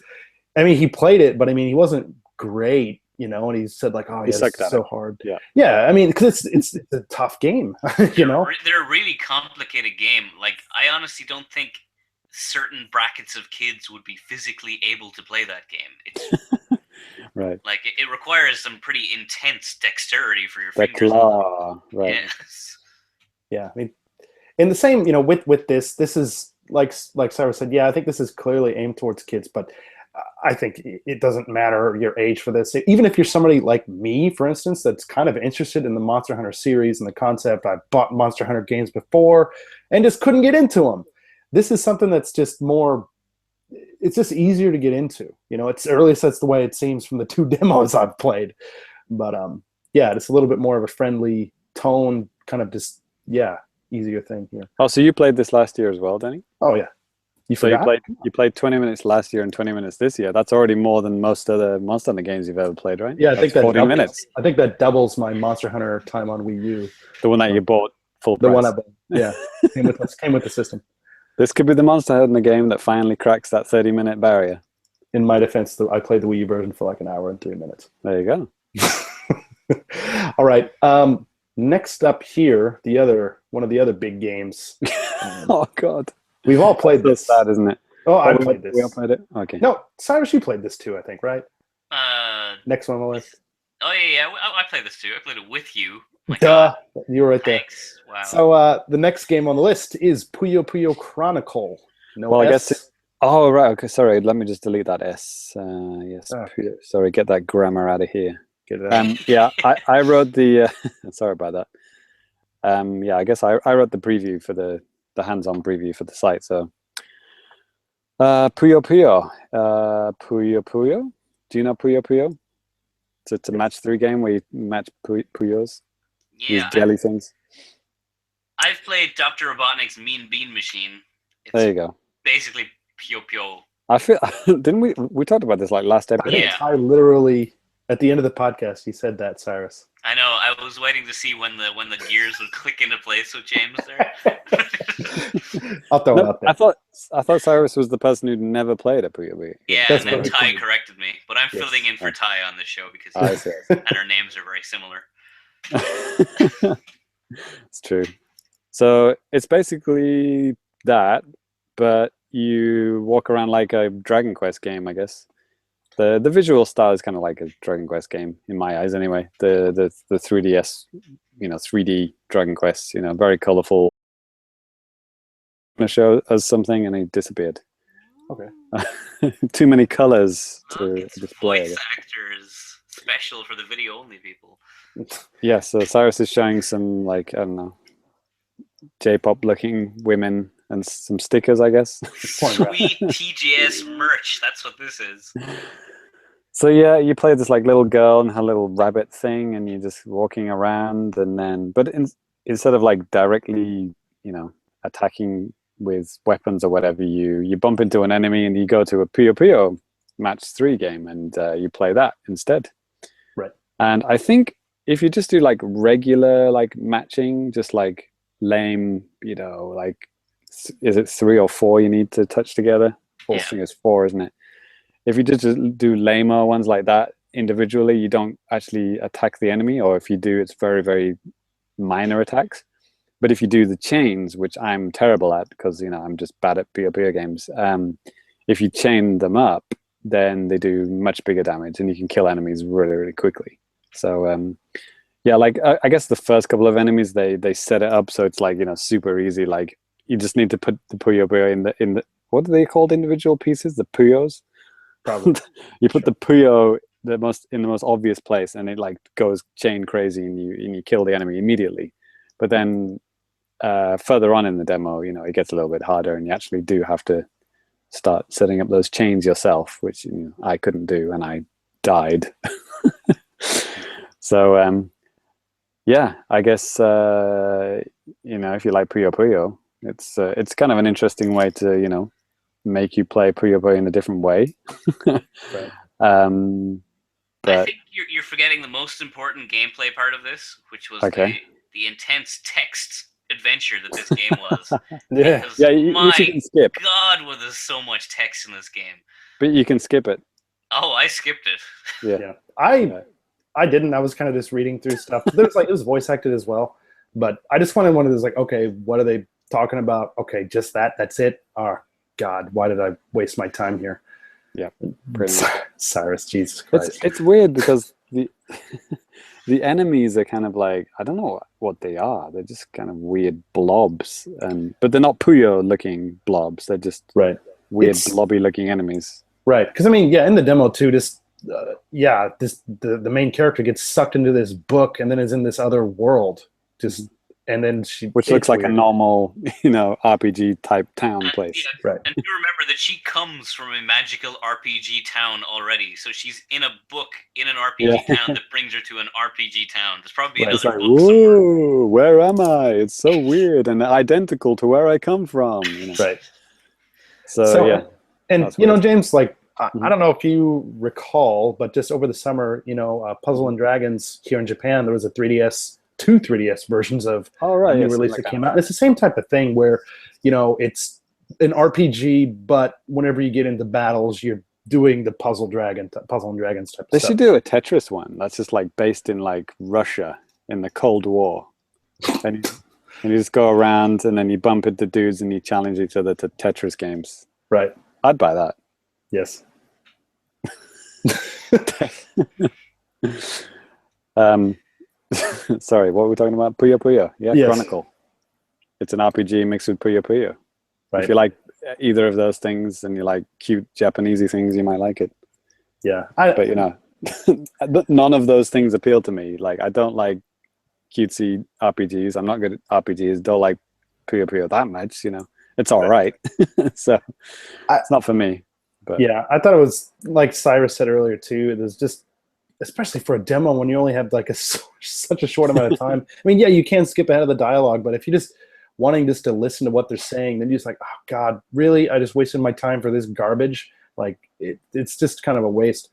Speaker 1: I mean, he played it, but I mean, he wasn't great, and he said like, oh, yeah, it's so hard. Yeah. I mean, because it's a tough game, They're
Speaker 3: a really complicated game. Like, I honestly don't think certain brackets of kids would be physically able to play that game.
Speaker 2: Right.
Speaker 3: Like it requires some pretty intense dexterity for your
Speaker 2: The
Speaker 3: fingers.
Speaker 2: claw. Right.
Speaker 3: Yes.
Speaker 1: Yeah, I mean, in the same, with this is like Cyrus said. Yeah, I think this is clearly aimed towards kids, but I think it doesn't matter your age for this. Even if you're somebody like me, for instance, that's kind of interested in the Monster Hunter series and the concept. I bought Monster Hunter games before and just couldn't get into them. This is something that's just more. It's just easier to get into. It's, or at least that's the way it seems from the 2 demos I've played. But yeah, it's a little bit more of a friendly tone, kind of just easier thing here.
Speaker 2: Oh, so you played this last year as well, Danny?
Speaker 1: Oh yeah.
Speaker 2: So you played 20 minutes last year and 20 minutes this year. That's already more than most other Monster Hunter games you've ever played, right?
Speaker 1: Yeah, I think that
Speaker 2: 40 minutes.
Speaker 1: I think that doubles my Monster Hunter time on Wii U.
Speaker 2: The one that you bought full
Speaker 1: The
Speaker 2: price.
Speaker 1: one I bought. Yeah, came with the system.
Speaker 2: This could be the Monster Hunter game that finally cracks that 30-minute barrier.
Speaker 1: In my defense, I played the Wii U version for like an hour and 3 minutes.
Speaker 2: There you go.
Speaker 1: All right. Next up here, one of the other big games.
Speaker 2: Oh God.
Speaker 1: We've all played this.
Speaker 2: That's sad, isn't it?
Speaker 1: Oh, I played this.
Speaker 2: We all played it? Okay.
Speaker 1: No, Cyrus, you played this too, I think, right? Next one on the list.
Speaker 3: Oh yeah. I played this too. I played it with you. My
Speaker 1: Duh.
Speaker 3: God.
Speaker 1: You were right there.
Speaker 3: Thanks. Wow.
Speaker 1: So the next game on the list is Puyo Puyo Chronicle. No
Speaker 2: Well, I
Speaker 1: S.
Speaker 2: guess. Oh right. Okay. Sorry. Let me just delete that S. Yes. Puyo. Sorry. Get that grammar out of here.
Speaker 1: Get it out.
Speaker 2: Yeah. I wrote the. Sorry about that. Yeah. I guess I wrote the preview for the hands-on preview for the site. So. Puyo Puyo. Puyo Puyo. Do you know Puyo Puyo? It's a match 3 game where you match Puyos.
Speaker 3: Yeah.
Speaker 2: These jelly things.
Speaker 3: I've played Dr. Robotnik's Mean Bean Machine. It's
Speaker 2: There you go.
Speaker 3: basically Puyo Puyo.
Speaker 2: I feel didn't we talked about this like last episode?
Speaker 3: Yeah.
Speaker 1: I literally, at the end of the podcast, you said that, Cyrus.
Speaker 3: I know. I was waiting to see when the gears would click into place with James there.
Speaker 1: I'll throw it out there.
Speaker 2: I thought Cyrus was the person who'd never played a Puyo Puyo.
Speaker 3: Yeah,
Speaker 1: That's
Speaker 3: and then
Speaker 1: very
Speaker 3: Ty
Speaker 1: cool.
Speaker 3: corrected me, but I'm
Speaker 1: Yes.
Speaker 3: filling in for Ty on this show because
Speaker 2: I see.
Speaker 3: and our names are very similar.
Speaker 2: It's true. So it's basically that, but you walk around like a Dragon Quest game, I guess. The visual style is kind of like a Dragon Quest game in my eyes, anyway. The 3DS, 3D Dragon Quest, very colorful. To show us something, and he disappeared.
Speaker 1: Okay.
Speaker 2: Too many colors
Speaker 3: Look,
Speaker 2: to
Speaker 3: it's
Speaker 2: display.
Speaker 3: voice actors special for the video only people.
Speaker 2: Yeah, so Cyrus is showing some, like, I don't know, J-pop looking women and some stickers, I guess.
Speaker 3: Sweet TGS merch. That's what this is.
Speaker 2: So yeah, you play this like little girl and her little rabbit thing, and you're just walking around, and then, but instead of like directly, attacking with weapons or whatever, you bump into an enemy and you go to a Puyo Puyo match 3 game, and you play that instead.
Speaker 1: Right.
Speaker 2: And I think if you just do like regular like matching, just like lame, like, is it 3 or 4 you need to touch together? I think it's 4, isn't it? If you just do lamer ones like that individually, you don't actually attack the enemy, or if you do, it's very, very minor attacks. But if you do the chains, which I'm terrible at because I'm just bad at Puyo Puyo games, if you chain them up, then they do much bigger damage, and you can kill enemies really, really quickly. So yeah, like I guess the first couple of enemies, they set it up so it's like super easy. Like you just need to put the Puyo Puyo in the what are they called, individual pieces? The Puyos.
Speaker 1: Probably.
Speaker 2: You put the Puyo in the most obvious place, and it like goes chain crazy, and you kill the enemy immediately. But then further on in the demo, it gets a little bit harder, and you actually do have to start setting up those chains yourself, which I couldn't do, and I died. So yeah, I guess if you like Puyo Puyo, it's kind of an interesting way to make you play Puyo Puyo in a different way.
Speaker 1: Right.
Speaker 2: But
Speaker 3: I think you're forgetting the most important gameplay part of this, which was the intense text adventure that this game was.
Speaker 1: Yeah.
Speaker 3: Because,
Speaker 2: yeah, you can skip,
Speaker 3: God, was there so much text in this game.
Speaker 2: but you can skip it.
Speaker 3: Oh, I skipped it.
Speaker 1: Yeah. I didn't. I was kind of just reading through stuff. There's like, it was voice acted as well, but I just wanted one of those like, okay, what are they talking about? Okay, just that. That's it. Oh God, why did I waste my time here?
Speaker 2: Yeah, pretty much.
Speaker 1: Cyrus, Jesus Christ.
Speaker 2: It's weird because the the enemies are kind of like, I don't know what they are. They're just kind of weird blobs, but they're not Puyo looking blobs. They're just weird blobby looking enemies.
Speaker 1: Right, because I mean, yeah, in the demo too, the main character gets sucked into this book and then is in this other world, and then
Speaker 2: which looks like a normal, RPG type town place.
Speaker 3: Yeah, right. And you remember that she comes from a magical RPG town already, so she's in a book in an RPG town that brings her to an RPG town. There's probably another book somewhere.
Speaker 2: Where am I? It's so weird and identical to where I come from.
Speaker 1: Right.
Speaker 2: So yeah,
Speaker 1: and James, like I don't know if you recall, but just over the summer, Puzzle and Dragons here in Japan, there was a 2 3DS versions of a new release that came out. It's the same type of thing where, it's an RPG, but whenever you get into battles, you're doing the Puzzle and Dragons type of stuff.
Speaker 2: They should do a Tetris one. That's just like based in like Russia in the Cold War. And you just go around and then you bump into dudes and you challenge each other to Tetris games.
Speaker 1: Right.
Speaker 2: I'd buy that.
Speaker 1: Yes.
Speaker 2: Sorry, what were we talking about? Puyo Puyo. Yeah, yes. Chronicle. It's an RPG mixed with Puyo Puyo. Right. If you like either of those things and you like cute Japanesey things, you might like it.
Speaker 1: Yeah.
Speaker 2: But none of those things appeal to me. Like, I don't like cutesy RPGs. I'm not good at RPGs. Don't like Puyo Puyo that much, It's all right. So it's not for me. But
Speaker 1: yeah, I thought it was, like Cyrus said earlier too, it was just, especially for a demo when you only have like such a short amount of time. I mean, yeah, you can skip ahead of the dialogue, but if you're just wanting just to listen to what they're saying, then you're just like, oh God, really? I just wasted my time for this garbage. Like it's just kind of a waste,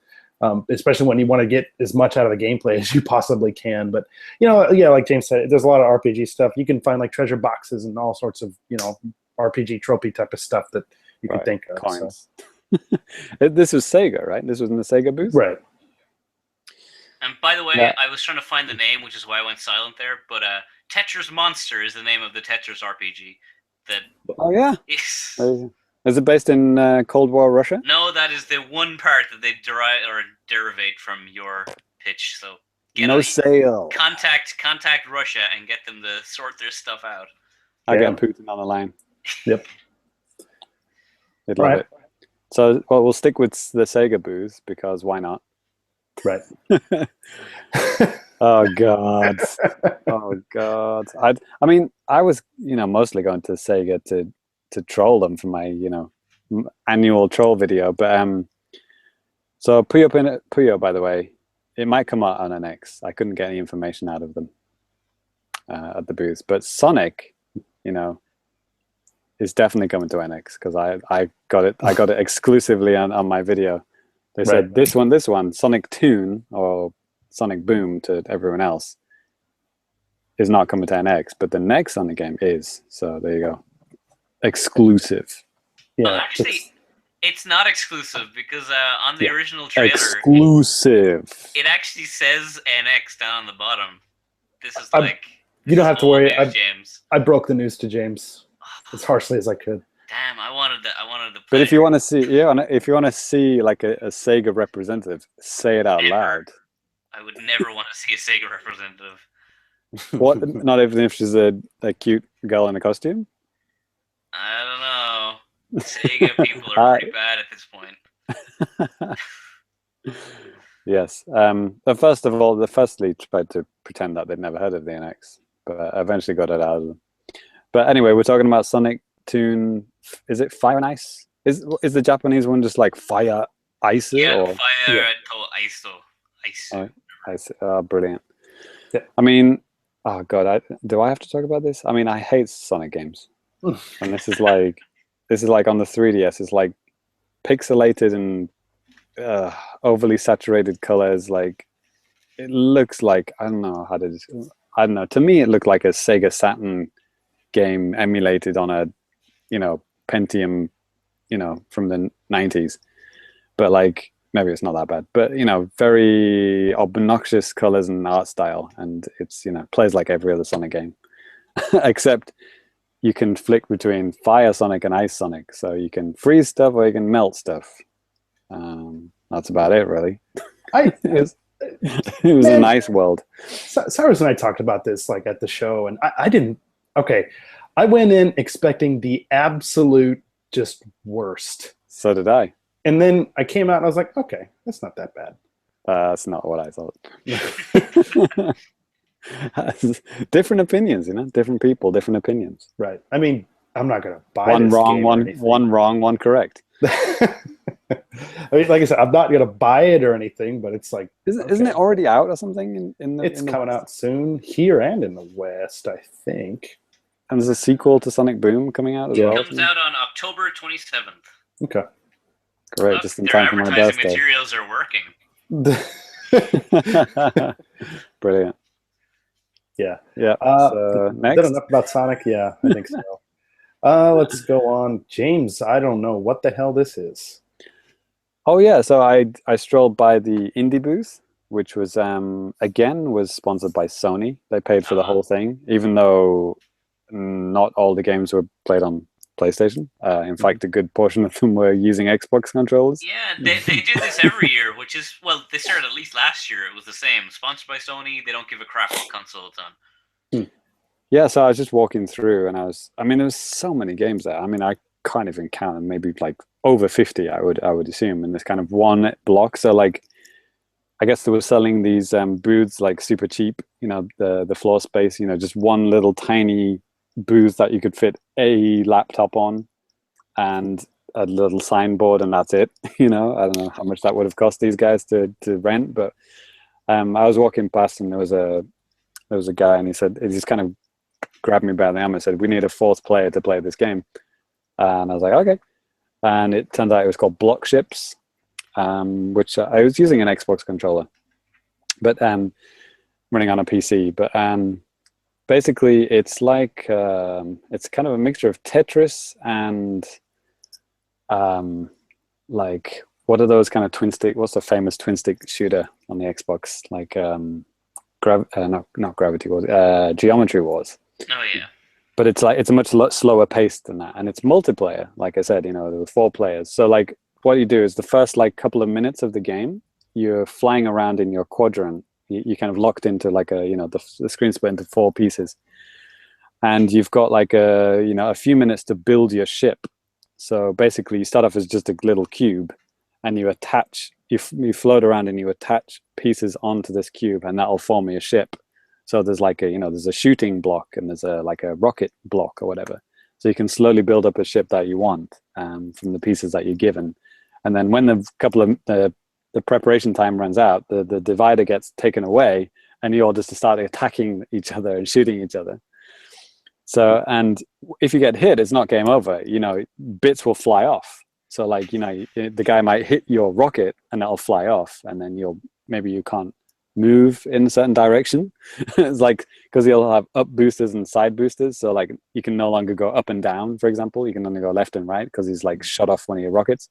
Speaker 1: especially when you want to get as much out of the gameplay as you possibly can. But like James said, there's a lot of RPG stuff. You can find like treasure boxes and all sorts of RPG trophy type of stuff that you can think of.
Speaker 2: Coins. So. This was Sega, right? This was in the Sega booth,
Speaker 1: right?
Speaker 3: And by the way, I was trying to find the name, which is why I went silent there. But Tetris Monster is the name of the Tetris RPG.
Speaker 2: Oh yeah. Is it based in Cold War Russia?
Speaker 3: No, that is the one part that they derivate from your pitch. So
Speaker 2: sale.
Speaker 3: Contact Russia and get them to sort their stuff out.
Speaker 2: I get Putin on the line.
Speaker 1: Yep.
Speaker 2: They'd love it. So, we'll stick with the Sega booth because why not?
Speaker 1: Right.
Speaker 2: Oh God. I mean, I was mostly going to Sega to troll them for my annual troll video, but so Puyo, by the way, it might come out on NX. I couldn't get any information out of them at the booth, but Sonic, is definitely coming to NX because I got it exclusively on my video. They said this one, Sonic Toon or Sonic Boom to everyone else, is not coming to NX, but the next Sonic game is. So there you go. Exclusive.
Speaker 1: Yeah.
Speaker 3: Well, actually, it's not exclusive because on the original trailer,
Speaker 2: exclusive.
Speaker 3: It actually says NX down on the bottom. This is
Speaker 1: you don't have to worry.
Speaker 3: James.
Speaker 1: I broke the news to James as harshly as I could.
Speaker 3: Damn, I wanted to play.
Speaker 2: But if you want to see, like a Sega representative, say it out loud.
Speaker 3: I would never want to see a Sega representative.
Speaker 2: What? Not even if she's a cute girl in a costume?
Speaker 3: I don't know. Sega people are pretty bad at this point.
Speaker 2: Yes. Firstly tried to pretend that they'd never heard of the NX, but eventually got it out of them. But anyway, we're talking about Sonic Toon. Is it Fire and Ice? Is the Japanese one just like Fire Ice?
Speaker 3: Yeah, Fire Ice.
Speaker 2: Ice. Oh, brilliant.
Speaker 1: Yeah.
Speaker 2: I mean, oh God, do I have to talk about this? I mean, I hate Sonic games, and this is like on the 3DS. It's like pixelated and overly saturated colors. Like it looks like I don't know. To me, it looked like a Sega Saturn game emulated on a Pentium from the 90s, but like maybe it's not that bad, but very obnoxious colors and art style, and it's plays like every other Sonic game except you can flick between Fire Sonic and Ice Sonic, so you can freeze stuff or you can melt stuff. That's about it, really.
Speaker 1: It
Speaker 2: was a nice world.
Speaker 1: Cyrus and I talked about this like at the show, and I didn't. Okay, I went in expecting the absolute just worst.
Speaker 2: So did I.
Speaker 1: And then I came out and I was like, okay, that's not that bad.
Speaker 2: That's not what I thought. Different opinions, different people, different opinions.
Speaker 1: Right. I mean, I'm not going to buy
Speaker 2: one
Speaker 1: this
Speaker 2: wrong,
Speaker 1: game
Speaker 2: one wrong, one correct.
Speaker 1: I mean, like I said, I'm not going to buy it or anything, but it's like,
Speaker 2: isn't it already out or something?
Speaker 1: It's
Speaker 2: in the
Speaker 1: coming
Speaker 2: West?
Speaker 1: out soon here and in the West, I think.
Speaker 2: And there's a sequel to Sonic Boom coming out as well.
Speaker 3: It comes out on October 27th.
Speaker 1: Okay.
Speaker 2: Great, just in time for my birthday.
Speaker 3: Materials are working.
Speaker 2: Brilliant.
Speaker 1: Yeah.
Speaker 2: Yeah. So next.
Speaker 1: Is that enough about Sonic? Yeah, I think so. Let's go on. James, I don't know what the hell this is.
Speaker 2: Oh yeah, so I strolled by the indie booth, which was again was sponsored by Sony. They paid for the whole thing, even though not all the games were played on PlayStation. In fact, a good portion of them were using Xbox controllers.
Speaker 3: Yeah, they do this every year, which is, well, they started at least last year. It was the same. Sponsored by Sony. They don't give a crap what console it's on.
Speaker 2: Yeah, so I was just walking through, and there was so many games there. I mean, I can't even count them. Maybe like over 50, I would assume, in this kind of one block. So like, I guess they were selling these booths like super cheap. The floor space. Just one little tiny booth that you could fit a laptop on, and a little signboard, and that's it. I don't know how much that would have cost these guys to rent, but I was walking past, and there was a guy, and he just kind of grabbed me by the arm and said, "We need a fourth player to play this game." And I was like, okay. And it turned out it was called Block Ships, which I was using an Xbox controller, but running on a PC. But basically, it's like it's kind of a mixture of Tetris and like, what are those kind of twin stick? What's the famous twin stick shooter on the Xbox? Like not Gravity Wars, Geometry Wars.
Speaker 3: Oh yeah.
Speaker 2: But it's a much slower pace than that, and it's multiplayer. Like I said, there were 4 players. So like, what you do is the first like couple of minutes of the game, you're flying around in your quadrant. You're kind of locked into like the screen split into 4 pieces, and you've got like a few minutes to build your ship. So basically, you start off as just a little cube, and you float around and you attach pieces onto this cube, and that'll form your ship. So there's like there's a shooting block, and there's a rocket block or whatever. So you can slowly build up a ship that you want from the pieces that you're given. And then when the preparation time runs out, the divider gets taken away, and you all just start attacking each other and shooting each other. So, and if you get hit, it's not game over. Bits will fly off. So like, the guy might hit your rocket and that'll fly off, and then maybe you can't move in a certain direction. It's like, because you'll have up boosters and side boosters, so like you can no longer go up and down, for example. You can only go left and right because he's like shot off one of your rockets,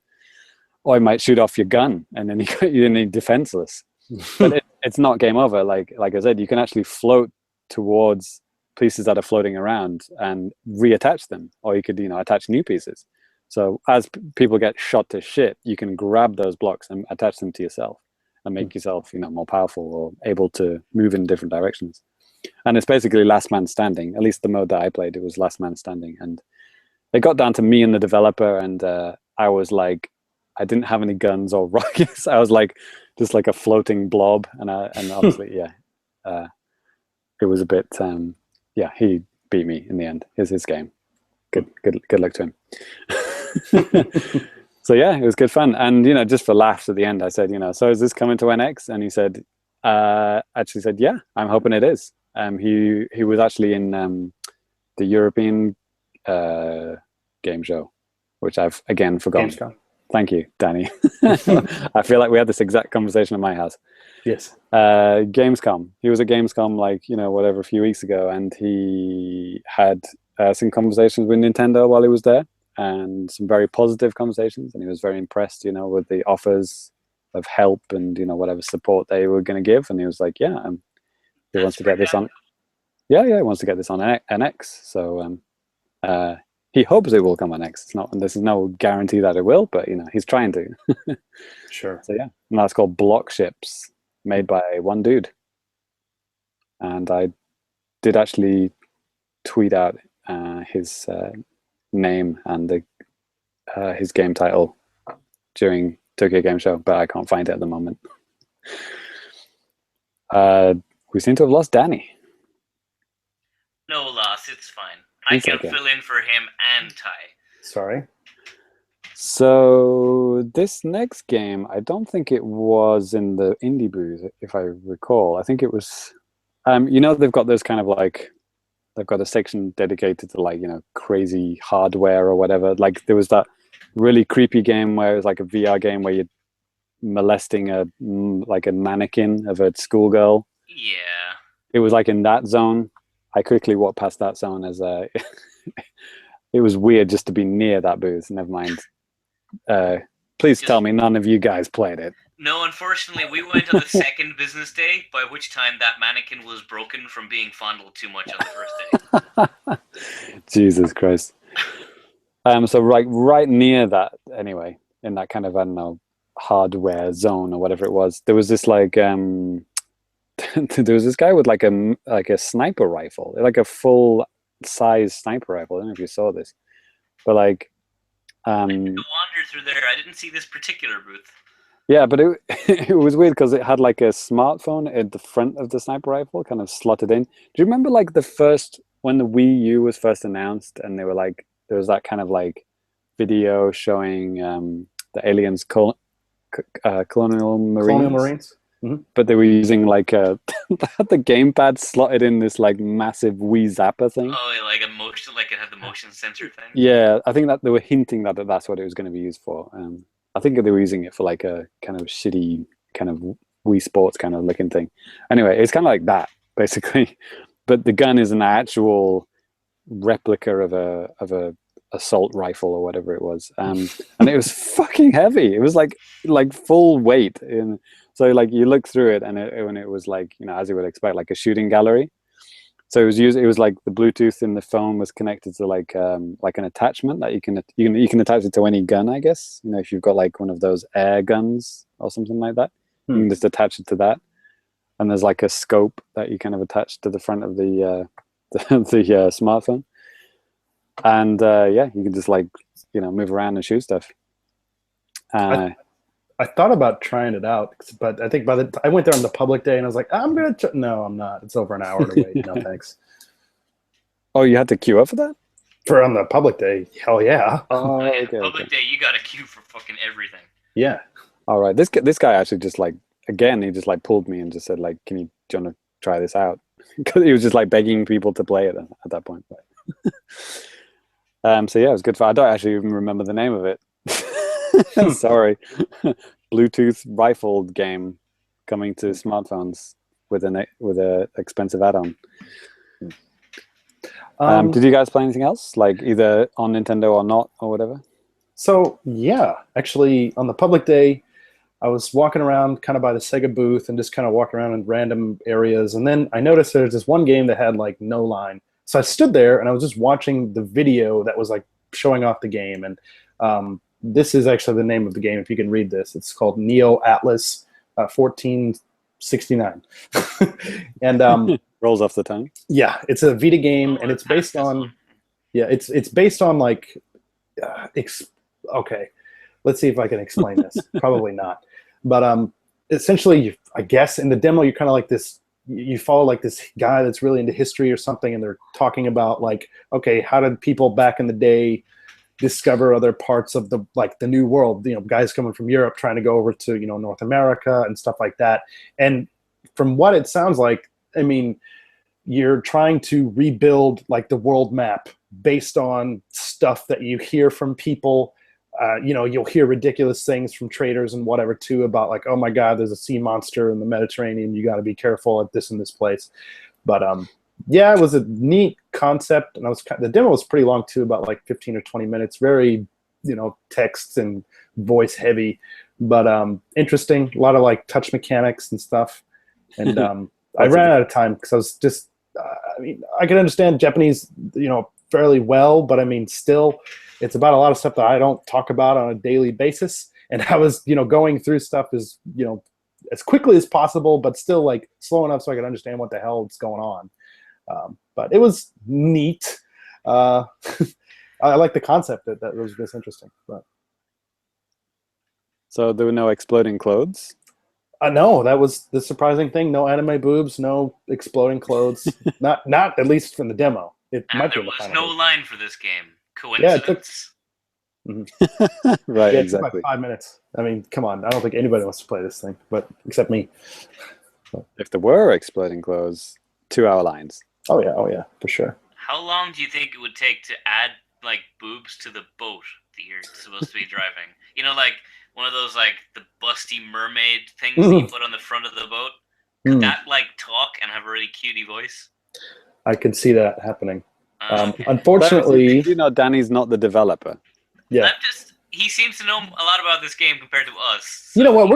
Speaker 2: or he might shoot off your gun, and then you're defenseless. But it's not game over. Like I said, you can actually float towards pieces that are floating around and reattach them, or you could attach new pieces. So as people get shot to shit, you can grab those blocks and attach them to yourself and make yourself more powerful or able to move in different directions. And it's basically last man standing. At least the mode that I played, it was last man standing. And it got down to me and the developer, and I was like, I didn't have any guns or rockets. I was like just like a floating blob, and obviously it was a bit he beat me in the end. Here's his game. Good luck to him. So yeah, it was good fun. And just for laughs at the end, I said, so is this coming to NX? And he said, actually said, yeah, I'm hoping it is. He was actually in the European game show, which I've again forgotten.
Speaker 1: Gamescom.
Speaker 2: Thank you, Danny. I feel like we had this exact conversation at my house.
Speaker 1: Yes.
Speaker 2: Gamescom. He was at Gamescom a few weeks ago, and he had some conversations with Nintendo while he was there, and some very positive conversations, and he was very impressed, with the offers of help and whatever support they were going to give. And he was like, yeah, he wants to get this on. Yeah, he wants to get this on NX. So he hopes it will come on X. It's not, and there's no guarantee that it will, but he's trying to.
Speaker 1: Sure.
Speaker 2: So yeah, and that's called Block Ships, made by one dude. And I did actually tweet out his name and his game title during Tokyo Game Show, but I can't find it at the moment. We seem to have lost Danny.
Speaker 3: No loss, it's fine. I can fill in for him and Ty.
Speaker 1: Sorry.
Speaker 2: So this next game, I don't think it was in the indie booth, if I recall. I think it was, they've got those kind of like, they've got a section dedicated to like, crazy hardware or whatever. Like there was that really creepy game where it was like a VR game where you're molesting a mannequin of a schoolgirl.
Speaker 3: Yeah.
Speaker 2: It was like in that zone. I quickly walked past that zone as it was weird just to be near that booth. Never mind. Please tell me none of you guys played it.
Speaker 3: No, unfortunately, we went on the second business day, by which time that mannequin was broken from being fondled too much on the first day.
Speaker 2: Jesus Christ. So right near that, anyway, in that kind of, I don't know, hardware zone or whatever it was, there was this like there was this guy with like a sniper rifle, like a full size sniper rifle. I don't know if you saw this, but like
Speaker 3: I wandered through there. I didn't see this particular booth.
Speaker 2: Yeah, but it was weird because it had like a smartphone at the front of the sniper rifle, kind of slotted in. Do you remember like when the Wii U was first announced, and they were like, there was that kind of like video showing the aliens Colonial Marines.
Speaker 1: Colonial Marines. Mm-hmm.
Speaker 2: But they were using like they had the gamepad slotted in this like massive Wii Zapper thing.
Speaker 3: Oh, like a motion, like it had the motion sensor thing.
Speaker 2: Yeah, I think that they were hinting that that's what it was going to be used for. I think they were using it for like a kind of shitty kind of Wii Sports kind of looking thing. Anyway, it's kind of like that basically, but the gun is an actual replica of a assault rifle or whatever it was, and it was fucking heavy. It was like full weight. So like you look through it, and it was like, as you would expect, like a shooting gallery. So it was like the Bluetooth in the phone was connected to like an attachment that you can attach it to any gun, I guess. If you've got like one of those air guns or something like that, you can just attach it to that. And there's like a scope that you kind of attach to the front of the smartphone. And you can just like move around and shoot stuff.
Speaker 1: I thought about trying it out, but I think I went there on the public day, and I was like, no, I'm not. It's over an hour to wait. No, thanks.
Speaker 2: Oh, you had to queue up for that?
Speaker 1: For on the public day? Hell yeah.
Speaker 2: Oh, okay.
Speaker 3: Public day, you got to queue for fucking everything.
Speaker 1: Yeah.
Speaker 2: All right. This guy actually just like, again, he just like pulled me and just said like, do you want to try this out? Because he was just like begging people to play it at that point. So yeah, it was good fun. I don't actually even remember the name of it. Sorry. Bluetooth rifle game coming to smartphones with a expensive add-on. Did you guys play anything else, like either on Nintendo or not or whatever?
Speaker 1: So yeah, actually on the public day, I was walking around kind of by the Sega booth and just kind of walking around in random areas, and then I noticed there's this one game that had like no line. So I stood there and I was just watching the video that was like showing off the game, and this is actually the name of the game, if you can read this. It's called Neo Atlas 1469. And
Speaker 2: rolls off the tongue.
Speaker 1: Yeah, it's a Vita game, and it's based on it's based on like okay, let's see if I can explain this. Probably not. But essentially, I guess in the demo you're kind of like this, you follow like this guy that's really into history or something, and they're talking about like, okay, how did people back in the day discover other parts of the new world, guys coming from Europe trying to go over to North America and stuff like that. And from what it sounds like, I mean, you're trying to rebuild like the world map based on stuff that you hear from people. You'll hear ridiculous things from traders and whatever too about like, oh my God, there's a sea monster in the Mediterranean, you got to be careful at this and this place. But yeah, it was a neat concept, and the demo was pretty long too, about like 15 or 20 minutes. Very, text and voice heavy, but interesting. A lot of like touch mechanics and stuff. And I ran out of time because I was just I mean, I can understand Japanese, fairly well, but I mean, still, it's about a lot of stuff that I don't talk about on a daily basis. And I was, going through stuff as, as quickly as possible, but still like slow enough so I could understand what the hell is going on. But it was neat. I like the concept that was just interesting. But
Speaker 2: So there were no exploding clothes?
Speaker 1: no, that was the surprising thing. No anime boobs, no exploding clothes. not at least from the demo. It
Speaker 3: And
Speaker 1: might
Speaker 3: there
Speaker 1: be in the
Speaker 3: was
Speaker 1: final
Speaker 3: no
Speaker 1: version.
Speaker 3: line for this game.
Speaker 1: Yeah, it
Speaker 3: Coincidence?
Speaker 2: Right,
Speaker 1: Yeah, it took
Speaker 2: exactly.
Speaker 1: about 5 minutes. I mean, come on. I don't think anybody wants to play this thing, but except me.
Speaker 2: If there were exploding clothes, 2-hour lines.
Speaker 1: Oh yeah, for sure.
Speaker 3: How long do you think it would take to add like boobs to the boat that you're supposed to be driving? Like one of those like the busty mermaid things that you put on the front of the boat. Could that like talk and have a really cutie voice?
Speaker 1: I can see that happening.
Speaker 3: Okay.
Speaker 1: Unfortunately,
Speaker 2: Danny's not the developer.
Speaker 1: yeah.
Speaker 3: He seems to know a lot about this game compared to us.
Speaker 1: You know what?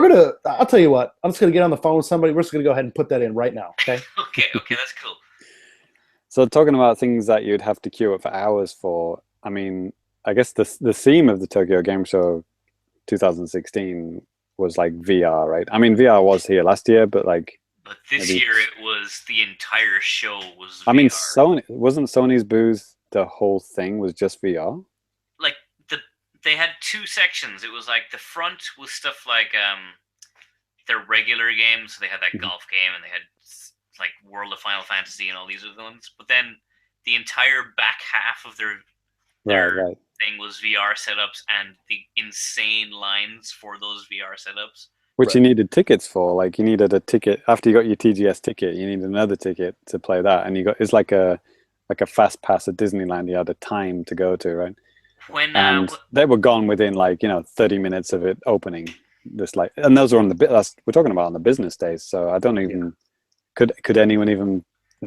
Speaker 1: I'll tell you what. I'm just going to get on the phone with somebody. We're just going to go ahead and put that in right now. Okay.
Speaker 3: Okay, that's cool.
Speaker 2: So talking about things that you'd have to queue up for hours for, I mean, I guess the theme of the Tokyo Game Show 2016 was like VR, right? I mean, VR was here last year, but like.
Speaker 3: But this year it was the entire show was VR.
Speaker 2: I mean, wasn't Sony's booth the whole thing was just VR?
Speaker 3: Like they had two sections. It was like the front was stuff like their regular games. So they had that golf game, and they had like World of Final Fantasy and all these other ones. But then the entire back half of their thing was VR setups and the insane lines for those VR setups.
Speaker 2: Which you needed tickets for. Like you needed a ticket after you got your TGS ticket. You needed another ticket to play that, and it's like a fast pass at Disneyland. You had a time to go to, right? And they were gone within 30 minutes of it opening. And those are on we're talking about on the business days. So I don't even could anyone even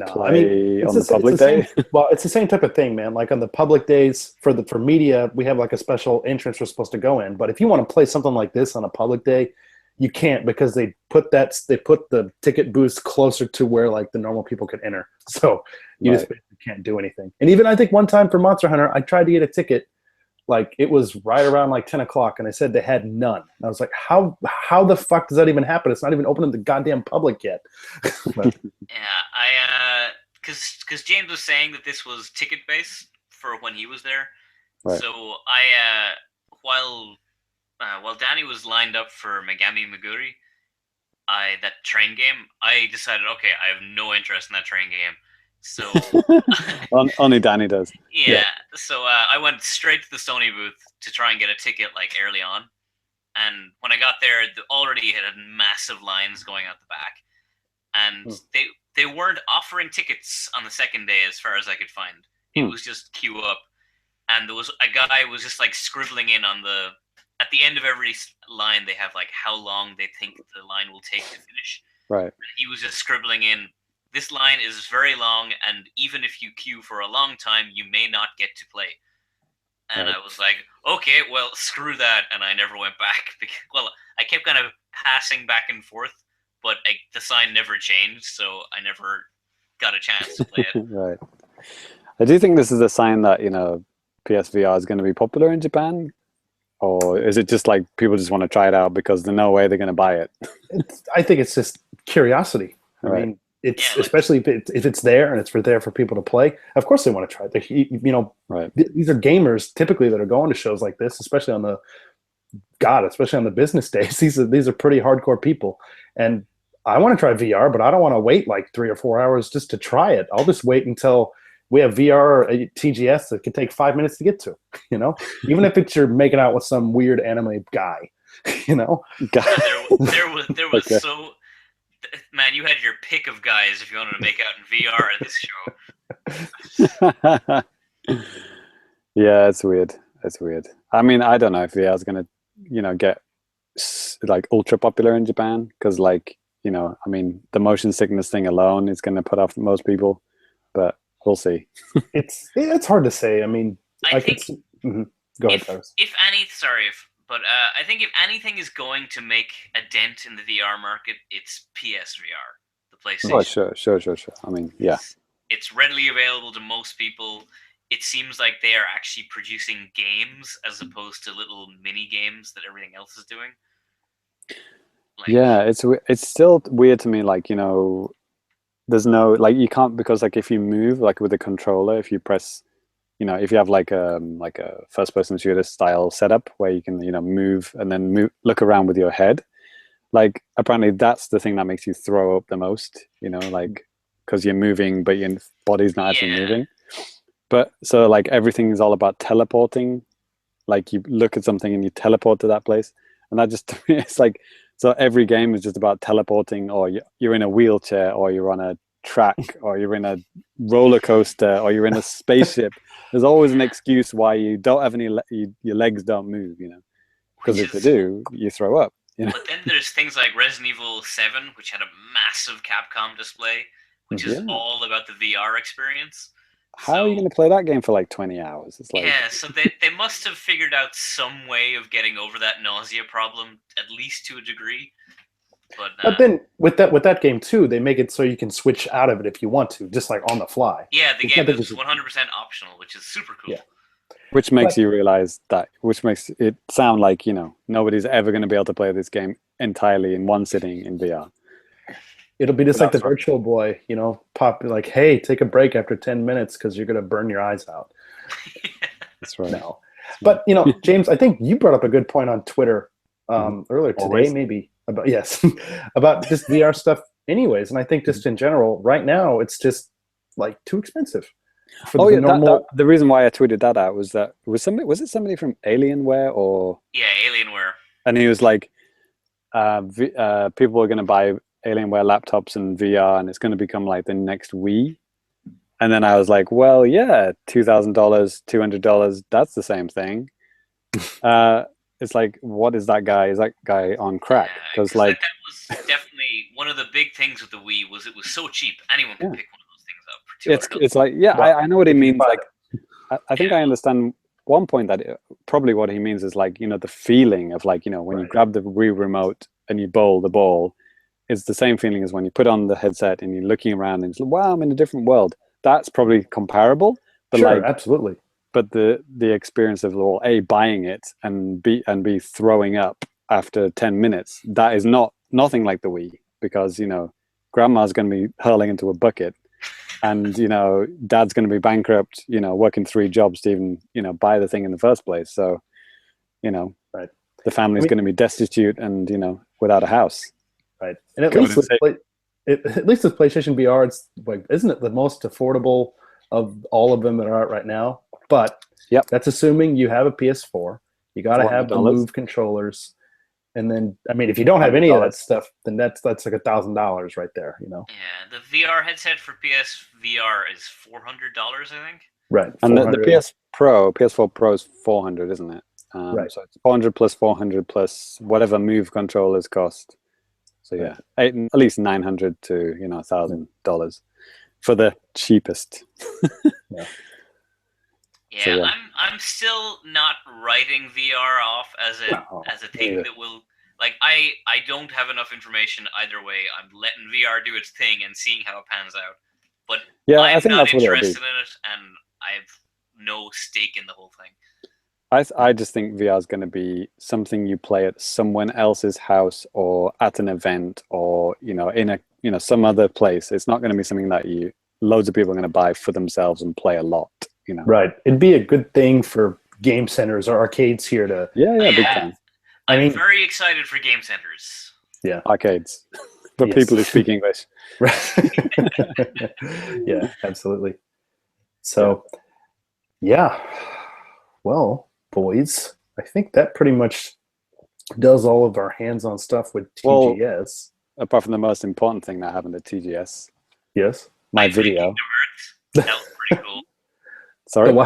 Speaker 2: play on the public day?
Speaker 1: Well, it's the same type of thing, man. Like on the public days for media, we have like a special entrance we're supposed to go in. But if you want to play something like this on a public day, you can't, because they put the ticket booths closer to where like the normal people could enter. So you just basically can't do anything. And even I think one time for Monster Hunter, I tried to get a ticket. Like it was right around like 10 o'clock, and they said they had none. And I was like, how the fuck does that even happen? It's not even open to the goddamn public yet.
Speaker 3: Yeah, because James was saying that this was ticket based for when he was there. Right. So while Danny was lined up for Megami Meguri, that train game, I decided, okay, I have no interest in that train game. So
Speaker 2: only Danny does.
Speaker 3: Yeah. So I went straight to the Sony booth to try and get a ticket like early on. And when I got there, already had massive lines going out the back. And they weren't offering tickets on the second day as far as I could find. It was just queue up. And there was a guy was just like scribbling in at the end of every line, they have like how long they think the line will take to finish.
Speaker 2: Right.
Speaker 3: He was just scribbling in, this line is very long, and even if you queue for a long time, you may not get to play. And I was like, okay, well, screw that, and I never went back. Well, I kept kind of passing back and forth, but the sign never changed, so I never got a chance to play it.
Speaker 2: Right. I do think this is a sign that, PSVR is going to be popular in Japan, or is it just like people just want to try it out because there's no way they're going to buy it?
Speaker 1: I think it's just curiosity. I mean, it's especially if it's there and it's there for people to play. Of course, they want to try it. These are gamers typically that are going to shows like this, especially on the business days. These are pretty hardcore people, and I want to try VR, but I don't want to wait like 3 or 4 hours just to try it. I'll just wait until we have VR or TGS that can take 5 minutes to get to. Even if you're making out with some weird anime guy.
Speaker 3: There was okay. Man, you had your pick of guys if you wanted to make out in VR at this show.
Speaker 2: Yeah, it's weird. I mean, I don't know if VR is going to, get like ultra popular in Japan because, like, I mean, the motion sickness thing alone is going to put off most people, but we'll see.
Speaker 1: It's hard to say. I mean,
Speaker 3: I think
Speaker 1: go ahead, Travis.
Speaker 3: I think if anything is going to make a dent in the VR market, it's PSVR, the PlayStation.
Speaker 2: Oh, sure. I mean, yeah.
Speaker 3: It's readily available to most people. It seems like they are actually producing games as opposed to little mini games that everything else is doing. Like,
Speaker 2: yeah, it's still weird to me. Like, you know, there's no like you can't, because like if you move like with a controller, if you press, you know, if you have like a first person shooter style setup where you can, you know, move and then look around with your head, like apparently that's the thing that makes you throw up the most, you know, like because you're moving but your body's not actually moving. But so like everything is all about teleporting, like you look at something and you teleport to that place, and that just it's like, so every game is just about teleporting, or you're in a wheelchair, or you're on a track, or you're in a roller coaster, or you're in a spaceship. There's always an excuse why you don't have any your legs don't move, you know, because if they do, you throw up, you know.
Speaker 3: But then there's things like Resident Evil 7, which had a massive Capcom display, which is all about the VR experience.
Speaker 2: How are you going to play that game for like 20 hours? It's like,
Speaker 3: yeah, so they must have figured out some way of getting over that nausea problem, at least to a degree. But
Speaker 1: then with that game too, they make it so you can switch out of it if you want to, just like on the fly.
Speaker 3: Yeah, the game is 100% optional, which is super cool.
Speaker 1: Yeah.
Speaker 2: Which makes you realize that, which makes it sound like, you know, nobody's ever going to be able to play this game entirely in one sitting in VR.
Speaker 1: It'll be just like the Virtual Boy, you know, pop like, hey, take a break after 10 minutes because you're going to burn your eyes out.
Speaker 2: That's right.
Speaker 1: No. But, you know, James, I think you brought up a good point on Twitter earlier today, maybe, about about just VR stuff anyways. And I think just in general, right now, it's just like too expensive. For
Speaker 2: the reason why I tweeted that out was that was it somebody from Alienware or
Speaker 3: Alienware,
Speaker 2: and he was like, people are going to buy Alienware laptops and VR, and it's going to become like the next Wii. And then I was like, well, yeah, $2,000, $200, that's the same thing. It's like, what is that guy? Is that guy on crack? Because like
Speaker 3: that was definitely one of the big things with the Wii was it was so cheap. Anyone could pick one of those things up for $200.
Speaker 2: It's like, yeah, I know what he means. Like, I think I understand one point that probably what he means is like, you know, the feeling of like, you know, when you grab the Wii remote and you bowl the ball, it's the same feeling as when you put on the headset and you're looking around and it's like, wow, I'm in a different world. That's probably comparable. But
Speaker 1: sure, absolutely.
Speaker 2: But the experience of buying it and be throwing up after 10 minutes, that is nothing like the Wii, because, you know, grandma's going to be hurling into a bucket and, you know, dad's going to be bankrupt, you know, working 3 jobs to even, you know, buy the thing in the first place. So, you know, the family's going to be destitute and, you know, without a house.
Speaker 1: Right. And at least with PlayStation VR, it's like, isn't it the most affordable of all of them that are out right now? But that's assuming you have a PS4. You got to have the Move controllers, and then I mean, if you don't have any of that stuff, then that's like $1,000 right there. You know.
Speaker 3: Yeah, the VR headset for PSVR is $400, I think.
Speaker 1: Right.
Speaker 2: And the PS4 Pro is $400, isn't it?
Speaker 1: Right.
Speaker 2: So it's 400 plus 400 plus whatever Move controllers cost. So yeah, at least $900 to $1,000 for the cheapest.
Speaker 3: Yeah, I'm still not writing VR off as a thing that will, like, I don't have enough information either way. I'm letting VR do its thing and seeing how it pans out. But
Speaker 2: I think
Speaker 3: not
Speaker 2: that's what
Speaker 3: interested in it, and I have no stake in the whole thing.
Speaker 2: I just think VR is going to be something you play at someone else's house or at an event or, you know, in a some other place. It's not going to be something that loads of people are going to buy for themselves and play a lot. You know.
Speaker 1: Right. It'd be a good thing for game centers or arcades here to.
Speaker 2: Big time.
Speaker 3: I'm very excited for game centers.
Speaker 1: Yeah.
Speaker 2: Arcades. For people who speak English.
Speaker 1: Right. Yeah, absolutely. So, yeah. Well, boys, I think that pretty much does all of our hands-on stuff with TGS.
Speaker 2: Well, apart from the most important thing that happened at TGS.
Speaker 1: Yes.
Speaker 2: My video.
Speaker 3: That was pretty cool.
Speaker 2: Sorry?
Speaker 3: Yeah,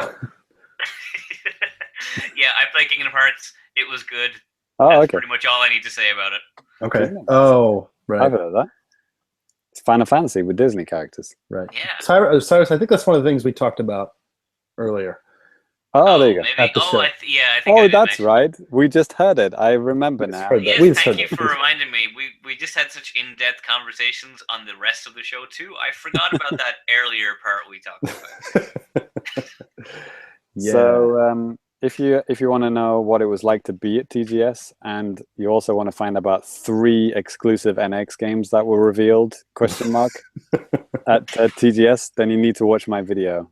Speaker 3: I played Kingdom Hearts. It was good.
Speaker 2: Oh,
Speaker 3: That's
Speaker 2: okay.
Speaker 3: pretty much all I need to say about it.
Speaker 1: Okay. Oh, right.
Speaker 2: I've heard of that. It's Final Fantasy with Disney characters.
Speaker 1: Right.
Speaker 3: Yeah.
Speaker 1: Cyrus, I think that's one of the things we talked about earlier.
Speaker 2: Oh, there you go.
Speaker 3: Maybe.
Speaker 1: At the show.
Speaker 3: I think. I
Speaker 2: Oh,
Speaker 3: did
Speaker 2: that's
Speaker 3: mention
Speaker 2: right. We just heard it. I remember now.
Speaker 1: heard that.
Speaker 3: Yes,
Speaker 1: We just
Speaker 3: thank
Speaker 1: heard
Speaker 3: you
Speaker 1: that.
Speaker 3: for reminding me. We just had such in-depth conversations on the rest of the show too. I forgot about that earlier part we talked about.
Speaker 1: Yeah.
Speaker 2: So if you want to know what it was like to be at TGS, and you also want to find about 3 exclusive NX games that were revealed at TGS, then you need to watch my video.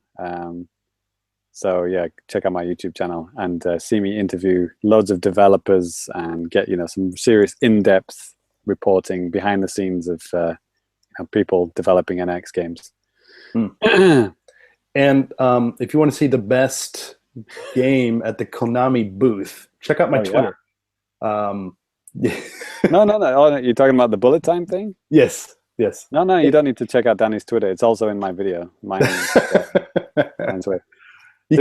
Speaker 2: So yeah, check out my YouTube channel and see me interview loads of developers and get some serious in-depth reporting behind the scenes of people developing NX games.
Speaker 1: And if you want to see the best game at the Konami booth, check out my Twitter.
Speaker 2: Yeah. No. Oh, you're talking about the bullet time thing?
Speaker 1: Yes.
Speaker 2: No, you don't need to check out Danny's Twitter. It's also in my video. Mine's Twitter.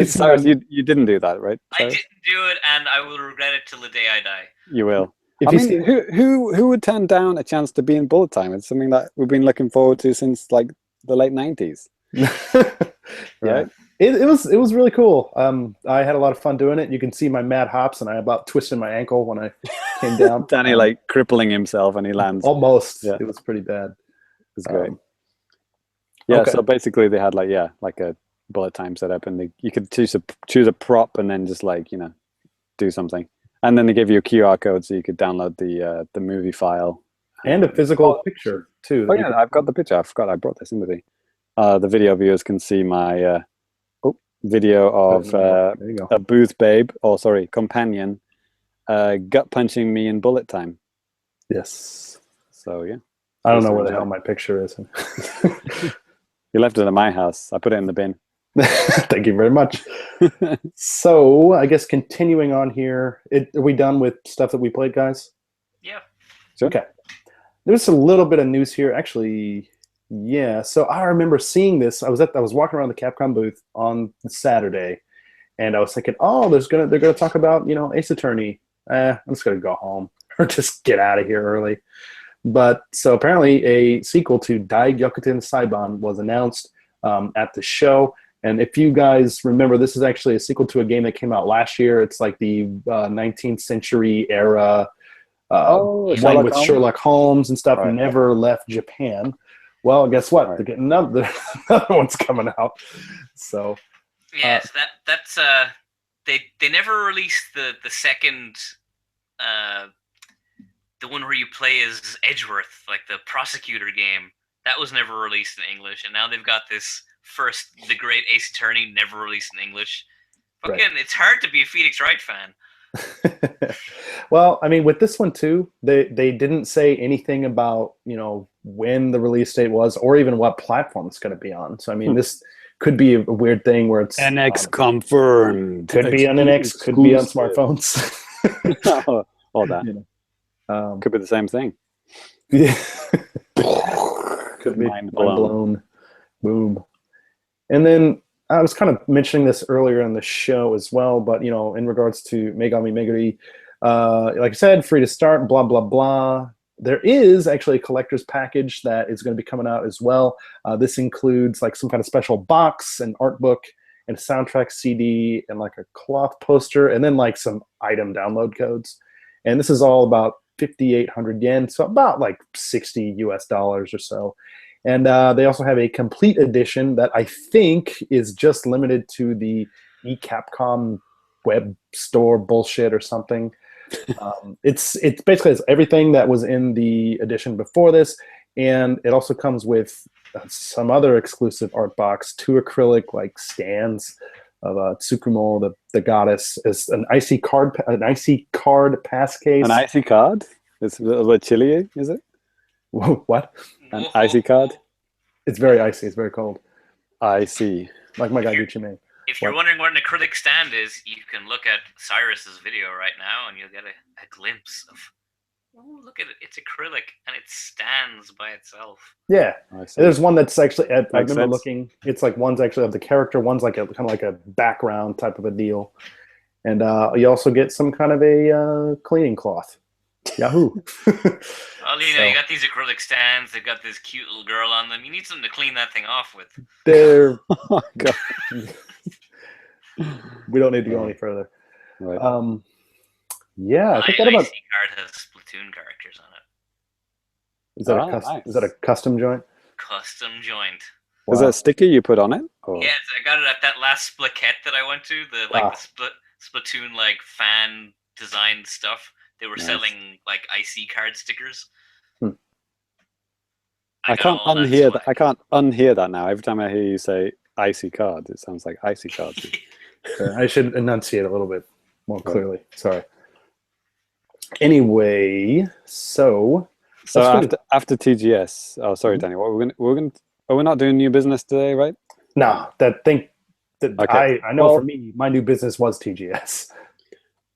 Speaker 2: Cyrus, you didn't do that, right? Cyrus?
Speaker 3: I didn't do it, and I will regret it till the day I die.
Speaker 2: You will. Who would turn down a chance to be in bullet time? It's something that we've been looking forward to since like the late 90s. Right?
Speaker 1: It was really cool. I had a lot of fun doing it. You can see my mad hops, and I about twisted my ankle when I came down.
Speaker 2: Danny like crippling himself, and he lands.
Speaker 1: Almost.
Speaker 2: Yeah.
Speaker 1: It was pretty bad.
Speaker 2: It was great.
Speaker 1: Okay.
Speaker 2: So basically they had like a bullet time set up, and you could choose a prop and then just do something. And then they gave you a QR code so you could download the movie file.
Speaker 1: And a physical picture too.
Speaker 2: Oh yeah, I've got the picture. I forgot I brought this in with me. The video viewers can see my video of a booth babe, companion, gut punching me in bullet time.
Speaker 1: Yes.
Speaker 2: So yeah.
Speaker 1: I don't know where the hell my picture is.
Speaker 2: You left it at my house. I put it in the bin.
Speaker 1: Thank you very much. So I guess continuing on here, are we done with stuff that we played, guys?
Speaker 3: Yeah.
Speaker 2: Sure.
Speaker 1: Okay. There's a little bit of news here, actually. Yeah. So I remember seeing this. I was walking around the Capcom booth on Saturday, and I was thinking, oh, they're gonna talk about Ace Attorney. I'm just gonna go home or just get out of here early. But so apparently a sequel to Dai Gyokuten Saiban was announced at the show. And if you guys remember, this is actually a sequel to a game that came out last year. It's like the 19th century era one with Sherlock Holmes and stuff. Right. Never left Japan. Well, guess what? Right. They're getting another one's coming out. So
Speaker 3: yes, that's they never released the second. The one where you play as Edgeworth, like the prosecutor game, that was never released in English, and now they've got this first, The Great Ace Attorney, never released in English. Fucking, right. It's hard to be a Phoenix Wright fan.
Speaker 1: Well, I mean, with this one too, they didn't say anything about when the release date was, or even what platform it's going to be on. So I mean, this could be a weird thing where it's
Speaker 2: NX confirmed.
Speaker 1: Could be on NX, could be on smartphones.
Speaker 2: All that. Could be the same thing.
Speaker 1: Yeah. Could be mind blown. Boom. And then I was kind of mentioning this earlier in the show as well, but in regards to Megami Meguri, like I said, free to start, blah blah blah. There is actually a collector's package that is going to be coming out as well. This includes like some kind of special box, an art book, and a soundtrack CD, and like a cloth poster, and then like some item download codes. And this is all about 5,800 yen, so about like $60 or so. And they also have a complete edition that I think is just limited to the eCapcom web store bullshit or something. It's basically everything that was in the edition before this, and it also comes with some other exclusive art box, 2 acrylic like stands of Tsukumo, the goddess, is an icy card pass case.
Speaker 2: An icy card? It's a little bit chilly, is it?
Speaker 1: What?
Speaker 2: An icy card?
Speaker 1: It's very icy. It's very cold.
Speaker 2: I see.
Speaker 1: Like my guy Gucci Mane.
Speaker 3: If you're wondering what an acrylic stand is, you can look at Cyrus's video right now, and you'll get a glimpse of. Oh, look at it! It's acrylic, and it stands by itself.
Speaker 1: Yeah, there's one that's actually. I remember looking. It's like one's actually of the character. One's like kind of like a background type of a deal, and you also get some kind of a cleaning cloth. Yahoo!
Speaker 3: Well, you got these acrylic stands. They've got this cute little girl on them. You need something to clean that thing off with.
Speaker 1: They're We don't need to go any further.
Speaker 2: Right.
Speaker 1: Yeah, I think that
Speaker 3: My
Speaker 1: about.
Speaker 3: IC card has Splatoon characters on it.
Speaker 1: Is that
Speaker 2: nice.
Speaker 1: is that a custom joint?
Speaker 3: Custom joint.
Speaker 2: Is that a sticker you put on it? Or?
Speaker 3: Yeah, I got it at that last Spliket that I went to. The Splatoon like fan designed stuff. They were selling like IC card stickers.
Speaker 2: I can't unhear that. I can't unhear that now. Every time I hear you say IC card, it sounds like icy cards.
Speaker 1: I should enunciate a little bit more clearly. Sorry. Anyway, so
Speaker 2: after TGS. Oh, sorry, Danny. What we're not doing new business today, right?
Speaker 1: No, okay. I know for me, my new business was TGS.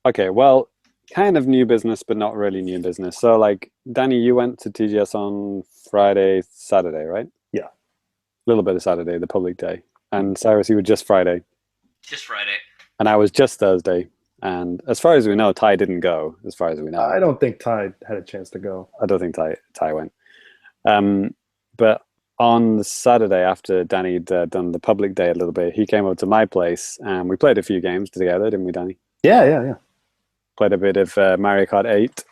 Speaker 2: Okay, well, kind of new business, but not really new business. So, like, Danny, you went to TGS on Friday, Saturday, right?
Speaker 1: Yeah.
Speaker 2: A little bit of Saturday, the public day. And Cyrus, you were just Friday.
Speaker 3: Just Friday.
Speaker 2: And I was just Thursday. And as far as we know, Ty didn't go, as far as we know.
Speaker 1: I don't think Ty had a chance to go.
Speaker 2: I don't think Ty went. But on the Saturday, after Danny'd done the public day a little bit, he came over to my place, and we played a few games together, didn't we, Danny?
Speaker 1: Yeah.
Speaker 2: Played a bit of Mario Kart 8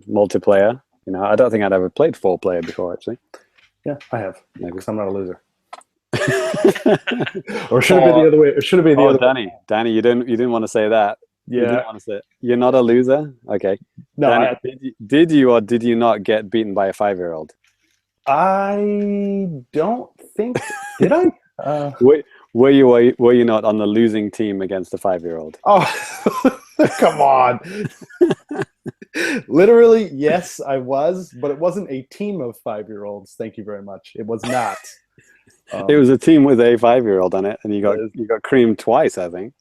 Speaker 2: multiplayer. You know, I don't think I'd ever played 4-player before, actually.
Speaker 1: Yeah, I have.
Speaker 2: Maybe.
Speaker 1: Because I'm not a loser. Or should it be the other way? Or should it be the other way?
Speaker 2: Danny, you didn't want to say that.
Speaker 1: Yeah.
Speaker 2: You didn't want to say it. You're not a loser? Okay.
Speaker 1: No,
Speaker 2: Danny, did you or did you not get beaten by a 5-year-old?
Speaker 1: I don't think. Did I?
Speaker 2: Were you not on the losing team against the 5-year-old?
Speaker 1: Oh, come on. Literally, yes, I was, but it wasn't a team of 5-year-olds. Thank you very much. It was not.
Speaker 2: It was a team with a 5-year-old on it, and you got creamed twice, I think.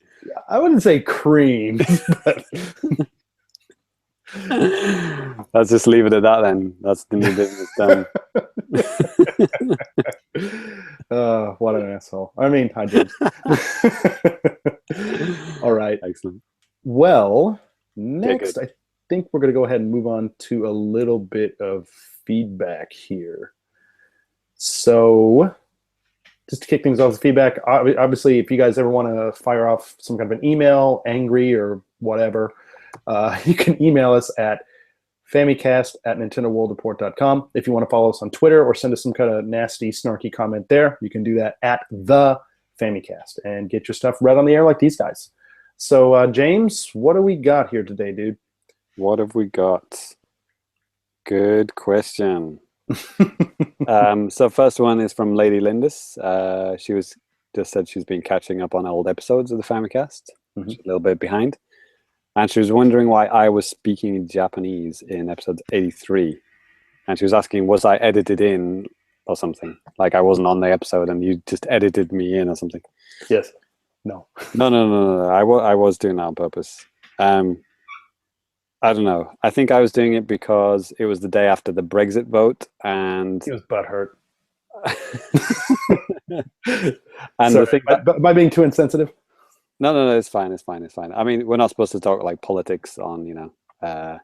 Speaker 1: I wouldn't say cream. But...
Speaker 2: Let's just leave it at that then. That's the new business done.
Speaker 1: What an asshole. I mean, hi, James. All right.
Speaker 2: Excellent.
Speaker 1: Well, next, I think we're going to go ahead and move on to a little bit of feedback here. So, just to kick things off with feedback, obviously, if you guys ever want to fire off some kind of an email, angry or whatever, you can email us at famicast@nintendoworldreport.com. If you want to follow us on Twitter or send us some kind of nasty, snarky comment there, you can do that at the Famicast and get your stuff read on the air like these guys. So, James, what do we got here today, dude?
Speaker 2: What have we got? Good question. So first one is from Lady Lindis. She just said she's been catching up on old episodes of the Famicast, which is a little bit behind. And she was wondering why I was speaking in Japanese in episode 83. And she was asking, was I edited in or something? Like I wasn't on the episode and you just edited me in or something.
Speaker 1: Yes. No.
Speaker 2: No. I was doing that on purpose. I don't know. I think I was doing it because it was the day after the Brexit vote and...
Speaker 1: He was butthurt.
Speaker 2: And
Speaker 1: sorry,
Speaker 2: the thing
Speaker 1: am I being too insensitive?
Speaker 2: No, it's fine. I mean, we're not supposed to talk like politics on, the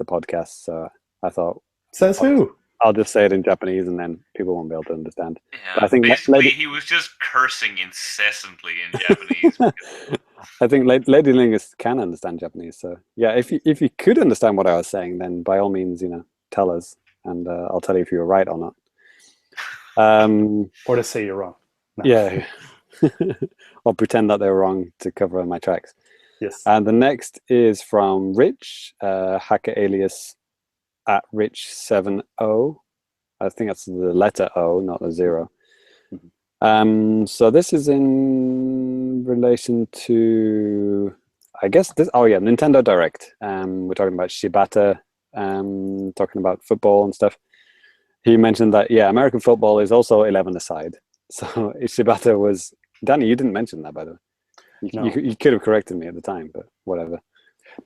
Speaker 2: podcast. So I thought...
Speaker 3: Says
Speaker 1: who?
Speaker 2: I'll just say it in Japanese and then people won't be able to understand.
Speaker 3: Yeah, I think basically he was just cursing incessantly in Japanese.
Speaker 2: I think Lady Lingus can understand Japanese. So yeah, if you could understand what I was saying, then by all means, tell us, and I'll tell you if you were right or not.
Speaker 1: Or to say you're wrong.
Speaker 2: No. Yeah. Or pretend that they were wrong to cover my tracks.
Speaker 1: Yes.
Speaker 2: And the next is from Rich, hacker alias @Rich70. I think that's the letter O, not the 0. So this is in relation to, I guess this. Oh yeah, Nintendo Direct. We're talking about Shibata, talking about football and stuff. He mentioned that American football is also 11-a-side. So Shibata was Danny. You didn't mention that, by the way. You could have corrected me at the time, but whatever.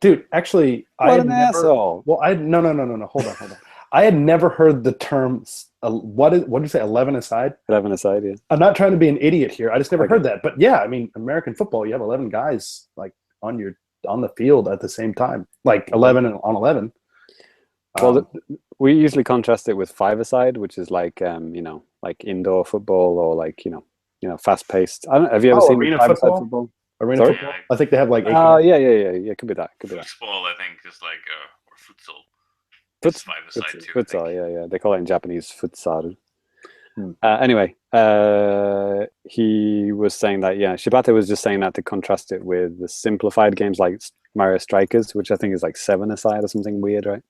Speaker 1: Dude, actually,
Speaker 2: asshole.
Speaker 1: Well, no. Hold on. I had never heard the term. What did you say? 11-a-side.
Speaker 2: 11-a-side. Yeah.
Speaker 1: I'm not trying to be an idiot here. I just never heard that. But yeah, I mean, American football, you have 11 guys like on the field at the same time, like 11 on 11.
Speaker 2: Well, we usually contrast it with 5-a-side, which is like like indoor football or like fast-paced. I don't know. Have you ever seen
Speaker 1: arena
Speaker 2: five-a-side football?
Speaker 1: Arena
Speaker 2: Sorry?
Speaker 1: football. I think they have like 8
Speaker 2: Oh,
Speaker 1: games.
Speaker 2: yeah. Could be that.
Speaker 3: Football, I think, is like or futsal.
Speaker 2: Futsal,
Speaker 3: It's 5-a-side too.
Speaker 2: futsal, yeah. They call it in Japanese futsal.
Speaker 1: Hmm.
Speaker 2: Anyway, he was saying that, Shibata was just saying that to contrast it with the simplified games like Mario Strikers, which I think is like 7-a-side or something weird, right?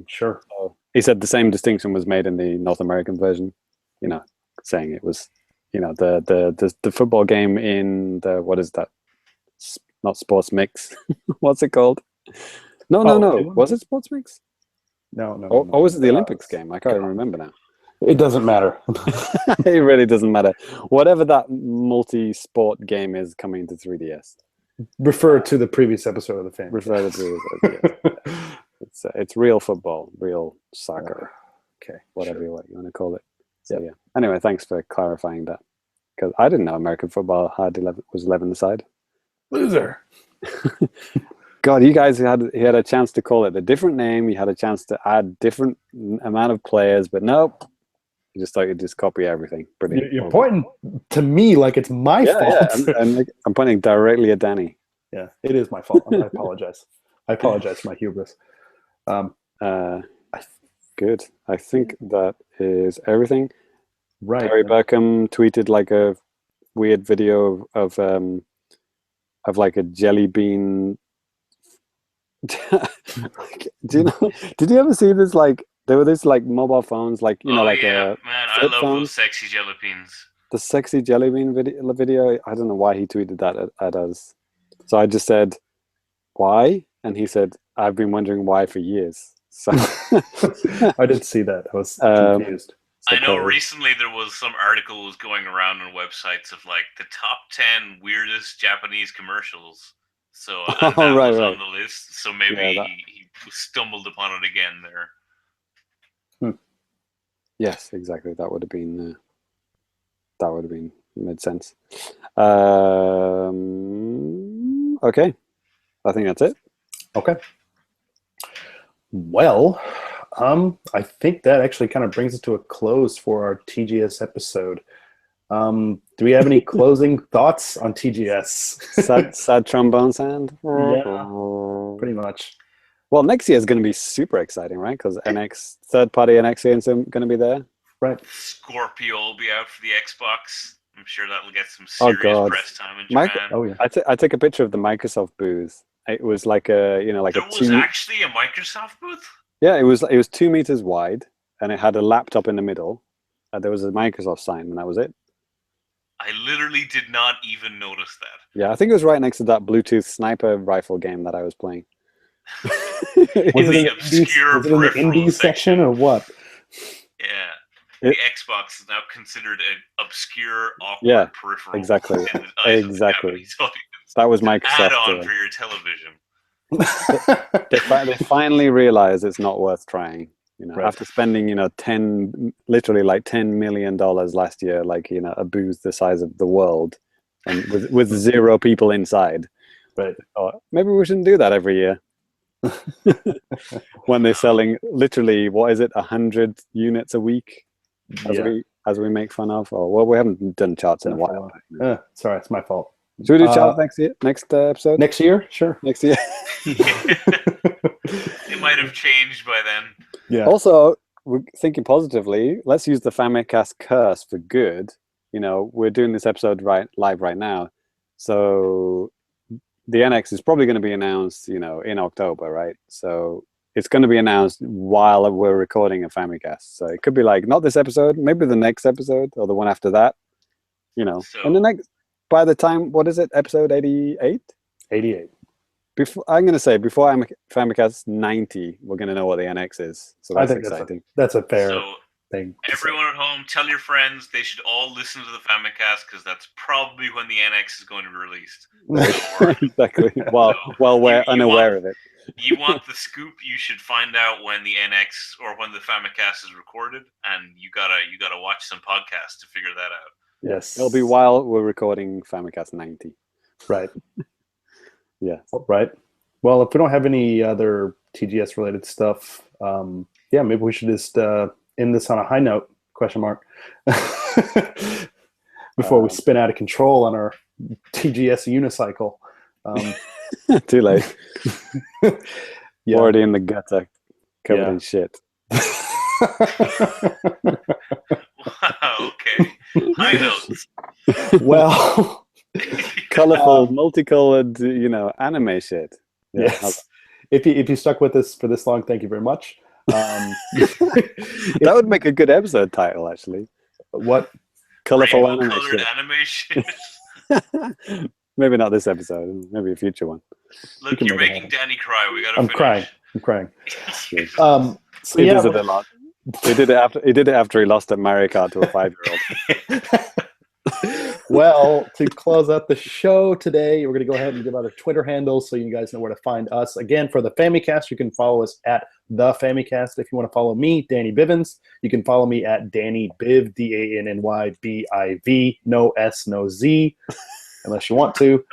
Speaker 1: Sure.
Speaker 2: So he said the same distinction was made in the North American version, saying it was, the football game in the, what is that? Not Sports Mix. What's it called? No. Was it Sports Mix?
Speaker 1: No.
Speaker 2: Or was it the Olympics game? I can't even remember now.
Speaker 1: It doesn't matter.
Speaker 2: It really doesn't matter. Whatever that multi-sport game is coming to 3DS.
Speaker 1: Refer to the previous episode of the Family.
Speaker 2: Refer to the previous episode. It's real football, real soccer.
Speaker 1: Okay.
Speaker 2: Whatever you want to call it. So, yeah. Anyway, thanks for clarifying that. Because I didn't know American football was 11-a-side.
Speaker 1: Loser.
Speaker 2: God, you guys he had a chance to call it a different name. You had a chance to add different amount of players, but nope. You just thought you'd just copy everything. Brilliant.
Speaker 1: You're pointing to me like it's my fault.
Speaker 2: Yeah, I'm pointing directly at Danny.
Speaker 1: Yeah, it is my fault. I apologize. I apologize for my hubris.
Speaker 2: Good. I think that is everything.
Speaker 1: Right.
Speaker 2: Terry Burkham tweeted like a weird video of like a jelly bean. Did you ever see this? Like there were this like mobile phones, like
Speaker 3: man, I love
Speaker 2: phones.
Speaker 3: those sexy jelly beans.
Speaker 2: The sexy jelly bean video. I don't know why he tweeted that at us. So I just said, "Why?" And he said, "I've been wondering why for years." So
Speaker 1: I did see that. I was confused.
Speaker 3: I know recently there was some articles going around on websites of like the top 10 weirdest Japanese commercials. So that was on the list. So maybe he stumbled upon it again there.
Speaker 2: Yes, exactly. That would have been made sense. Okay, I think that's it.
Speaker 1: Okay. Well, I think that actually kind of brings it to a close for our TGS episode. Do we have any closing thoughts on TGS?
Speaker 2: sad trombone sound?
Speaker 1: Yeah, pretty much.
Speaker 2: Well, next year is going to be super exciting, right? Because third-party NX games are going to be there. Right.
Speaker 3: Scorpio will be out for the Xbox. I'm sure that'll get some serious press time in Japan.
Speaker 2: I took a picture of the Microsoft booth. It was like a,
Speaker 3: there was actually a Microsoft booth?
Speaker 2: Yeah, it was 2 meters wide, and it had a laptop in the middle. There was a Microsoft sign, and that was it.
Speaker 3: I literally did not even notice that.
Speaker 2: Yeah, I think it was right next to that Bluetooth sniper rifle game that I was playing.
Speaker 1: Was it in the indie section or what?
Speaker 3: Yeah. The Xbox is now considered an obscure, awkward peripheral.
Speaker 2: Exactly. That was Microsoft.
Speaker 3: Add-on for your television.
Speaker 2: They finally realized it's not worth trying. After spending literally like $10 million last year, like a booth the size of the world, and with 0 people inside.
Speaker 1: Right.
Speaker 2: Maybe we shouldn't do that every year. When they're selling literally 100 units a week, as we make fun of. We haven't done charts in a while.
Speaker 1: Sorry, it's my fault.
Speaker 2: Should we do charts next year? Next episode?
Speaker 1: Next year? Sure.
Speaker 2: Next year.
Speaker 3: It might have changed by then.
Speaker 1: Yeah.
Speaker 2: Also, we're thinking positively. Let's use the Famicast curse for good. We're doing this episode live right now, so the NX is probably going to be announced, in October, right? So it's going to be announced while we're recording a Famicast. So it could be like not this episode, maybe the next episode or the one after that. And the next. By the time, what is it? Episode 88?
Speaker 1: 88.
Speaker 2: I'm going to say before Famicast 90, we're going to know what the NX is. So that's exciting.
Speaker 1: That's a fair thing.
Speaker 3: Everyone at home, tell your friends they should all listen to the Famicast because that's probably when the NX is going to be released.
Speaker 2: Exactly. While we're unaware of it.
Speaker 3: You want the scoop? You should find out when the NX or when the Famicast is recorded, and you gotta watch some podcasts to figure that out.
Speaker 1: Yes.
Speaker 2: It'll be while we're recording Famicast 90.
Speaker 1: Right.
Speaker 2: Yeah.
Speaker 1: Right. Well, if we don't have any other TGS related stuff, maybe we should just end this on a high note, ? before we spin out of control on our TGS unicycle.
Speaker 2: Too late.
Speaker 1: Yeah.
Speaker 2: Already in the gutter, covered in shit.
Speaker 3: Wow, okay. High notes.
Speaker 1: Well,
Speaker 2: Colorful, multicolored, anime shit. Yeah,
Speaker 1: yes. If you stuck with us for this long, thank you very much.
Speaker 2: That would make a good episode title, actually.
Speaker 1: What?
Speaker 2: Colorful
Speaker 3: Rainbow-colored
Speaker 2: animation.
Speaker 3: animation.
Speaker 2: Maybe not this episode. Maybe a future one.
Speaker 3: Look, you're making Danny cry. We gotta
Speaker 1: finish. I'm crying. So
Speaker 2: he does it a lot. He did it after he lost at Mario Kart to a 5-year-old.
Speaker 1: Well, to close out the show today, we're going to go ahead and give out our Twitter handles so you guys know where to find us. Again, for the Famicast, you can follow us at the Famicast. If you want to follow me, Danny Bivens, you can follow me at Danny Biv, DANNYBIV, no S, no Z, unless you want to.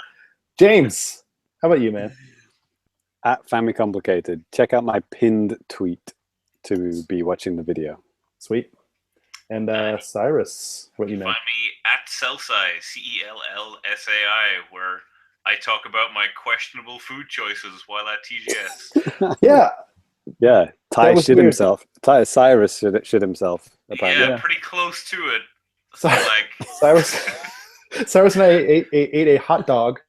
Speaker 1: James, how about you, man?
Speaker 2: At Famicomplicated. Check out my pinned tweet to be watching the video.
Speaker 1: Sweet. And Cyrus, what do you know?
Speaker 3: Find me at Cellsai, CELLSAI, where I talk about my questionable food choices while at TGS.
Speaker 2: Yeah. Ty shit weird. Himself. Cyrus shit himself. Apparently.
Speaker 3: Yeah, pretty close to it. So,
Speaker 1: Cyrus and I ate a hot dog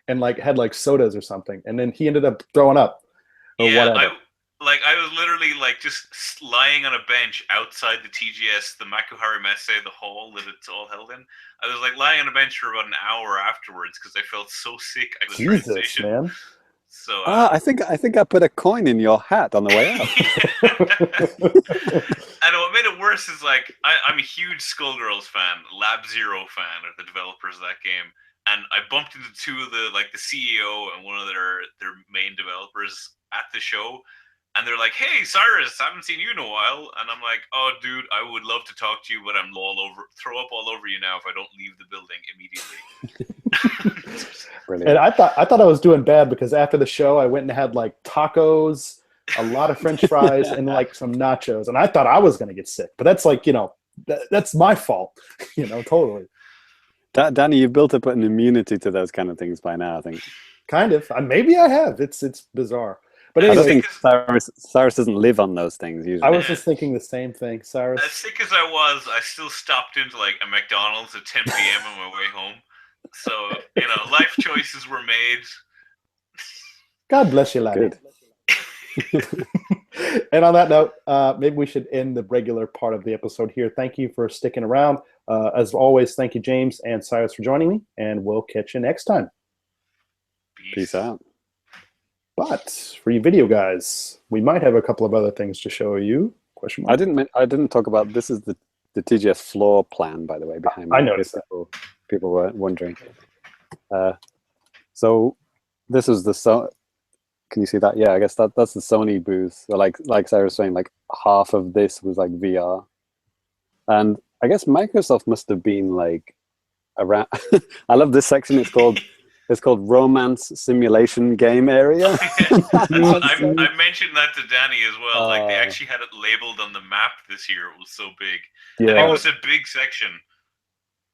Speaker 1: and had sodas or something, and then he ended up throwing up or whatever.
Speaker 3: I was literally just lying on a bench outside the TGS, the Makuhari Messe, the hall that it's all held in. I was lying on a bench for about an hour afterwards because I felt so sick.
Speaker 1: Jesus, man.
Speaker 3: So
Speaker 2: I think I put a coin in your hat on the way out.
Speaker 3: And what made it worse is I'm a huge Skullgirls fan, Lab Zero fan, are the developers of that game. And I bumped into two of the CEO and one of their main developers at the show. And they're like, "Hey, Cyrus, I haven't seen you in a while." And I'm like, "Oh, dude, I would love to talk to you, but I'm throw up all over you now if I don't leave the building immediately."
Speaker 2: Brilliant.
Speaker 1: And I thought I was doing bad because after the show, I went and had tacos, a lot of French fries, and some nachos. And I thought I was going to get sick, but that's that's my fault, totally.
Speaker 2: Danny, you've built up an immunity to those kind of things by now, I think.
Speaker 1: Kind of. Maybe I have. It's bizarre. But anyway,
Speaker 2: I don't think Cyrus doesn't live on those things usually.
Speaker 1: I was just thinking the same thing, Cyrus.
Speaker 3: As sick as I was, I still stopped into a McDonald's at 10 p.m. on my way home. So, life choices were made.
Speaker 1: God bless you, laddie. And on that note, maybe we should end the regular part of the episode here. Thank you for sticking around. As always, thank you, James and Cyrus, for joining me, and we'll catch you next time.
Speaker 2: Peace out.
Speaker 1: But for you video guys, we might have a couple of other things to show you. Question mark.
Speaker 2: I didn't talk about this. Is the TGS floor plan, by the way, behind me.
Speaker 1: I noticed that.
Speaker 2: People were wondering. So this is the can you see that? Yeah, I guess that's the Sony booth. So like Sarah was saying, half of this was VR, and I guess Microsoft must have been around. I love this section. It's called Romance Simulation Game Area.
Speaker 3: I mentioned that to Danny as well. They actually had it labeled on the map this year. It was so big.
Speaker 1: Yeah.
Speaker 3: And it was a big section.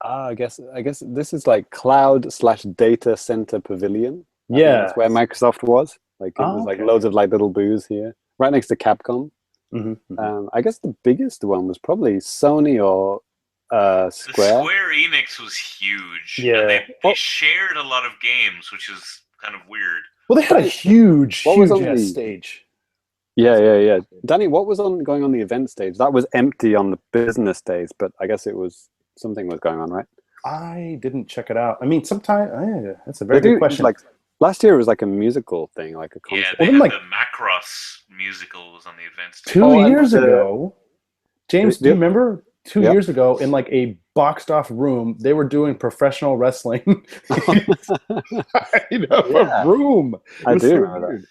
Speaker 2: I guess this is Cloud/Data Center Pavilion.
Speaker 1: Yeah.
Speaker 2: That's where Microsoft was. It was loads of little booths here, right next to Capcom.
Speaker 1: Mm-hmm.
Speaker 2: I guess the biggest one was probably Sony or Square.
Speaker 3: Square Enix was huge.
Speaker 1: Yeah.
Speaker 3: And they shared a lot of games, which is kind of weird.
Speaker 1: Well, they had a huge stage.
Speaker 2: Yeah. Danny, what was going on the event stage? That was empty on the business days, but I guess something was going on, right?
Speaker 1: I didn't check it out. I mean, sometimes that's a very good question.
Speaker 2: Last year it was a musical thing, a concert.
Speaker 3: Yeah, they had the Macross musical was on the event stage.
Speaker 1: 2 years ago, James, do you remember? 2 years ago, in a boxed-off room, they were doing professional wrestling. A room.
Speaker 2: I do remember that.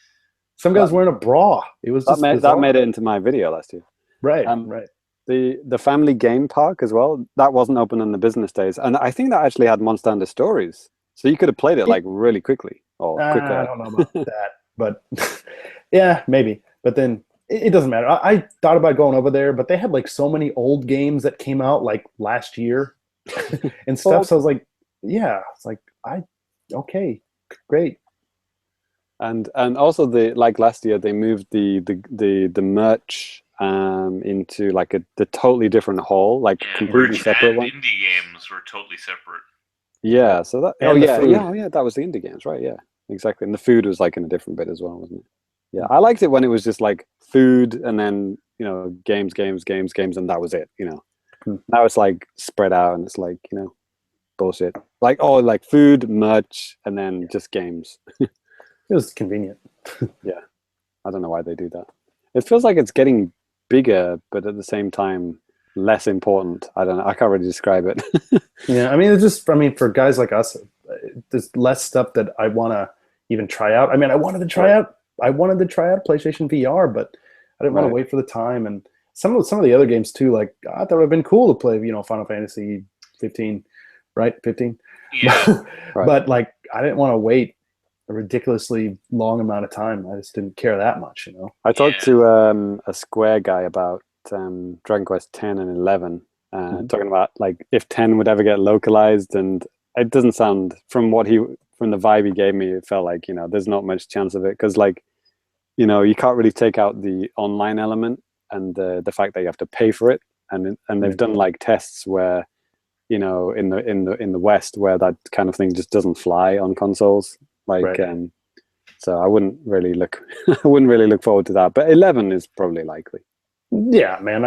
Speaker 1: Some guys wearing a bra. It was just
Speaker 2: that made it into my video last year.
Speaker 1: Right, right.
Speaker 2: The family game park as well. That wasn't open on the business days, and I think that actually had Monster Hunter Stories, so you could have played it really quickly or quicker.
Speaker 1: I don't know about that, but yeah, maybe. But then. It doesn't matter. I thought about going over there, but they had so many old games that came out last year and stuff. So I was like, yeah, it's like okay, great.
Speaker 2: And also like last year they moved the merch into like the totally different hall, like completely separate one.
Speaker 4: Indie games were totally separate.
Speaker 2: Yeah, so that
Speaker 1: And
Speaker 2: that was the indie games, right? Yeah, exactly. And the food was like in a different bit as well, wasn't it? Yeah, I liked it when it was just like food and then games, and that was it. Now it's like spread out and it's like bullshit. Like like food, merch, and then just games.
Speaker 1: It was convenient.
Speaker 2: Yeah, I don't know why they do that. It feels like it's getting bigger, but at the same time less important. I don't know. I can't really describe it.
Speaker 1: Yeah, I mean, it's just, for guys like us, there's less stuff that I want to even try out. I mean, I wanted to try out PlayStation VR, but I didn't want to wait for the time. And some of the other games too, like I thought it would have been cool to play, Final Fantasy 15, right? 15.
Speaker 4: Yeah.
Speaker 1: But like, I didn't want to wait a ridiculously long amount of time. I just didn't care that much,
Speaker 2: I talked to a Square guy about Dragon Quest 10 and 11, talking about like if 10 would ever get localized, and it doesn't sound from the vibe he gave me, it felt like there's not much chance of it, because like you can't really take out the online element and the fact that you have to pay for it, and they've done like tests where in the West where that kind of thing just doesn't fly on consoles, like so I wouldn't really look forward to that, but 11 is probably likely.
Speaker 1: Yeah, man.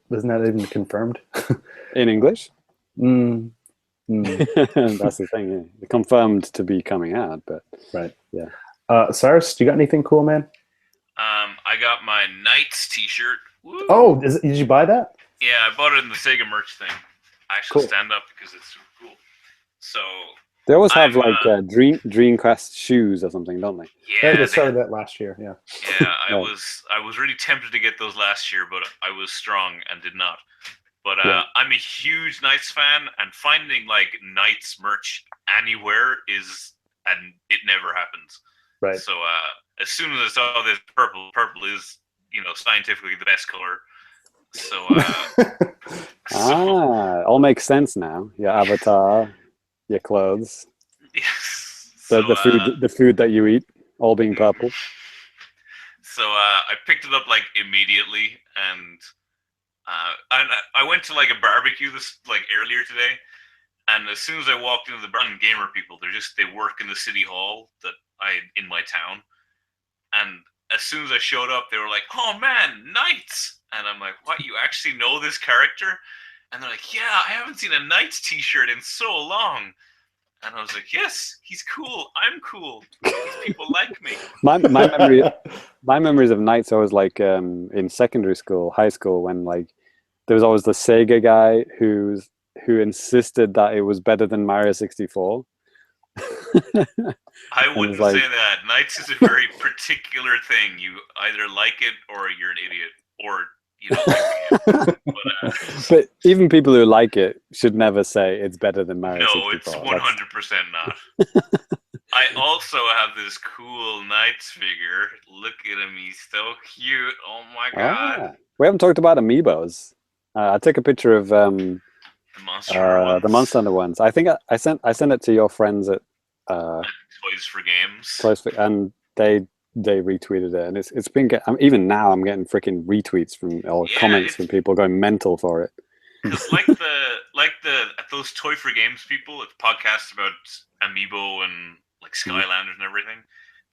Speaker 1: Wasn't that even confirmed?
Speaker 2: In English?
Speaker 1: Mm.
Speaker 2: That's the thing. Yeah. Confirmed to be coming out, but yeah.
Speaker 1: Cyrus, you got anything cool, man?
Speaker 4: I got my Knights T-shirt. Woo!
Speaker 1: Oh, did you buy that?
Speaker 4: Yeah, I bought it in the Sega merch thing. I should stand up because it's super cool. So
Speaker 2: they always have like Dreamcast shoes or something, don't they?
Speaker 4: Yeah,
Speaker 1: they started that last year. Yeah.
Speaker 4: Yeah, I was really tempted to get those last year, but I was strong and did not. But I'm a huge Knights fan, and finding like Knights merch anywhere and it never happens.
Speaker 1: Right.
Speaker 4: So as soon as I saw this purple is scientifically the best color. So
Speaker 2: all makes sense now. Your avatar, your clothes,
Speaker 4: yes.
Speaker 2: The food that you eat, all being purple.
Speaker 4: So I picked it up like immediately, and I went to like a barbecue earlier today, and as soon as I walked into the bar, gamer people, they work in the city hall in my town, and as soon as I showed up, they were like, "Oh man, Knights!" And I'm like, "What? You actually know this character?" And they're like, "Yeah, I haven't seen a Knights T-shirt in so long." And I was like, "Yes, he's cool. I'm cool. These people like me."
Speaker 2: My memories of Knights are always like in secondary school, high school, when like there was always the Sega guy who insisted that it was better than Mario 64.
Speaker 4: I wouldn't say that. Knights is a very particular thing. You either like it or you're an idiot, or you don't like it.
Speaker 2: But even people who like it should never say it's better than Mario 64.
Speaker 4: No, it's 100% not. I also have this cool Knights figure. Look at him. He's so cute. Oh my god.
Speaker 2: We haven't talked about amiibos. I took a picture of the Monster Hunter ones. I think I sent it to your friends at
Speaker 4: Toys for Games.
Speaker 2: And they retweeted it, and it's been even now I'm getting freaking retweets or comments from people going mental for it.
Speaker 4: Because those Toy for Games people, it's podcasts about Amiibo and like Skylanders and everything.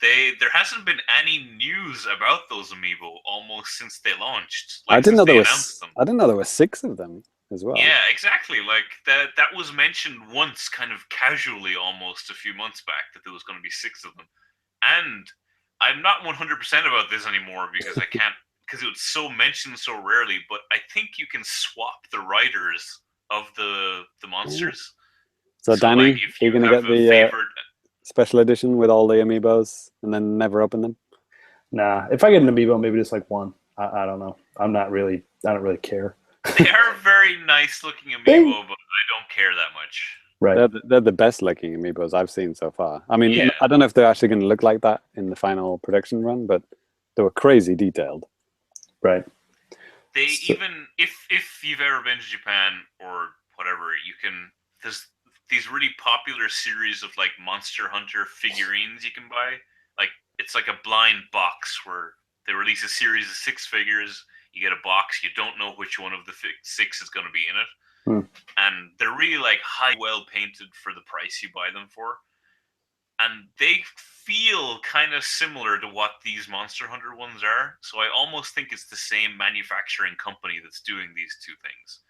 Speaker 4: There hasn't been any news about those Amiibo almost since they launched.
Speaker 2: I didn't know there were 6 of them as well.
Speaker 4: Yeah, exactly. Like that was mentioned once, kind of casually, almost a few months back, that there was going to be 6 of them. And I'm not 100% about this anymore because I can't, because it was so mentioned so rarely. But I think you can swap the writers of the monsters.
Speaker 2: So Danny, you're going to get the special edition with all the amiibos and then never open them?
Speaker 1: Nah, if I get an amiibo, maybe just like one. I don't know. I don't really care.
Speaker 4: They are very nice looking amiibo, but I don't care that much.
Speaker 2: Right. They're the best looking amiibos I've seen so far. I mean, I don't know if they're actually going to look like that in the final production run, but they were crazy detailed.
Speaker 1: Right.
Speaker 4: They even, if you've ever been to Japan or whatever, there's these really popular series of like Monster Hunter figurines you can buy. Like it's like a blind box where they release a series of 6 figures. You get a box. You don't know which one of the 6 is going to be in it, and they're really like well painted for the price you buy them for. And they feel kind of similar to what these Monster Hunter ones are. So I almost think it's the same manufacturing company that's doing these two things.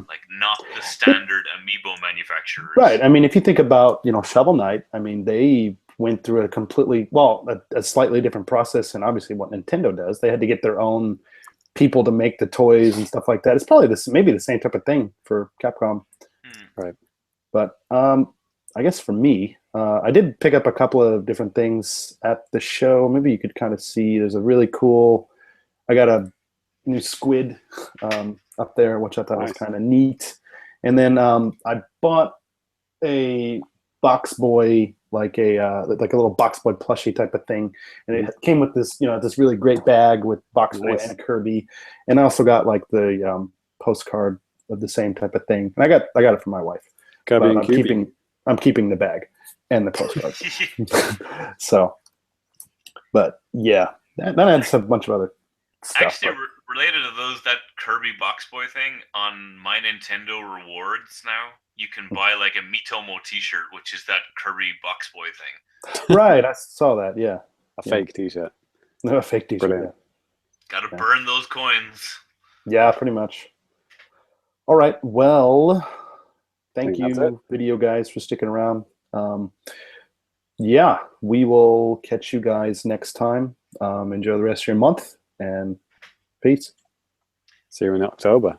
Speaker 4: Like not the standard amiibo manufacturers.
Speaker 1: Right. I mean, if you think about, Shovel Knight, I mean, they went through a slightly different process, and obviously what Nintendo does. They had to get their own people to make the toys and stuff like that. It's probably maybe the same type of thing for Capcom.
Speaker 2: Right.
Speaker 1: But I guess for me, I did pick up a couple of different things at the show. Maybe you could kind of see there's a really cool, I got a new squid up there, which I thought was kind of neat. And then I bought a box boy, like a little box boy plushie type of thing. And it came with this, this really great bag with box boy and a Kirby. And I also got like the postcard of the same type of thing. And I got it for my wife.
Speaker 2: Kirby and
Speaker 1: I'm keeping the bag and the postcard. So, but yeah, then I had a bunch of other stuff.
Speaker 4: Actually, related to those, that Kirby Box Boy thing, on my Nintendo rewards now, you can buy like a Mitomo t-shirt, which is that Kirby Box Boy thing.
Speaker 1: Right, I saw that, yeah.
Speaker 2: A fake t-shirt.
Speaker 1: No, a fake t-shirt,
Speaker 2: Brilliant.
Speaker 4: Gotta burn those coins.
Speaker 1: Yeah, pretty much. All right, well, thank you, video guys, for sticking around. Yeah, we will catch you guys next time. Enjoy the rest of your month, and peace.
Speaker 2: See you in October.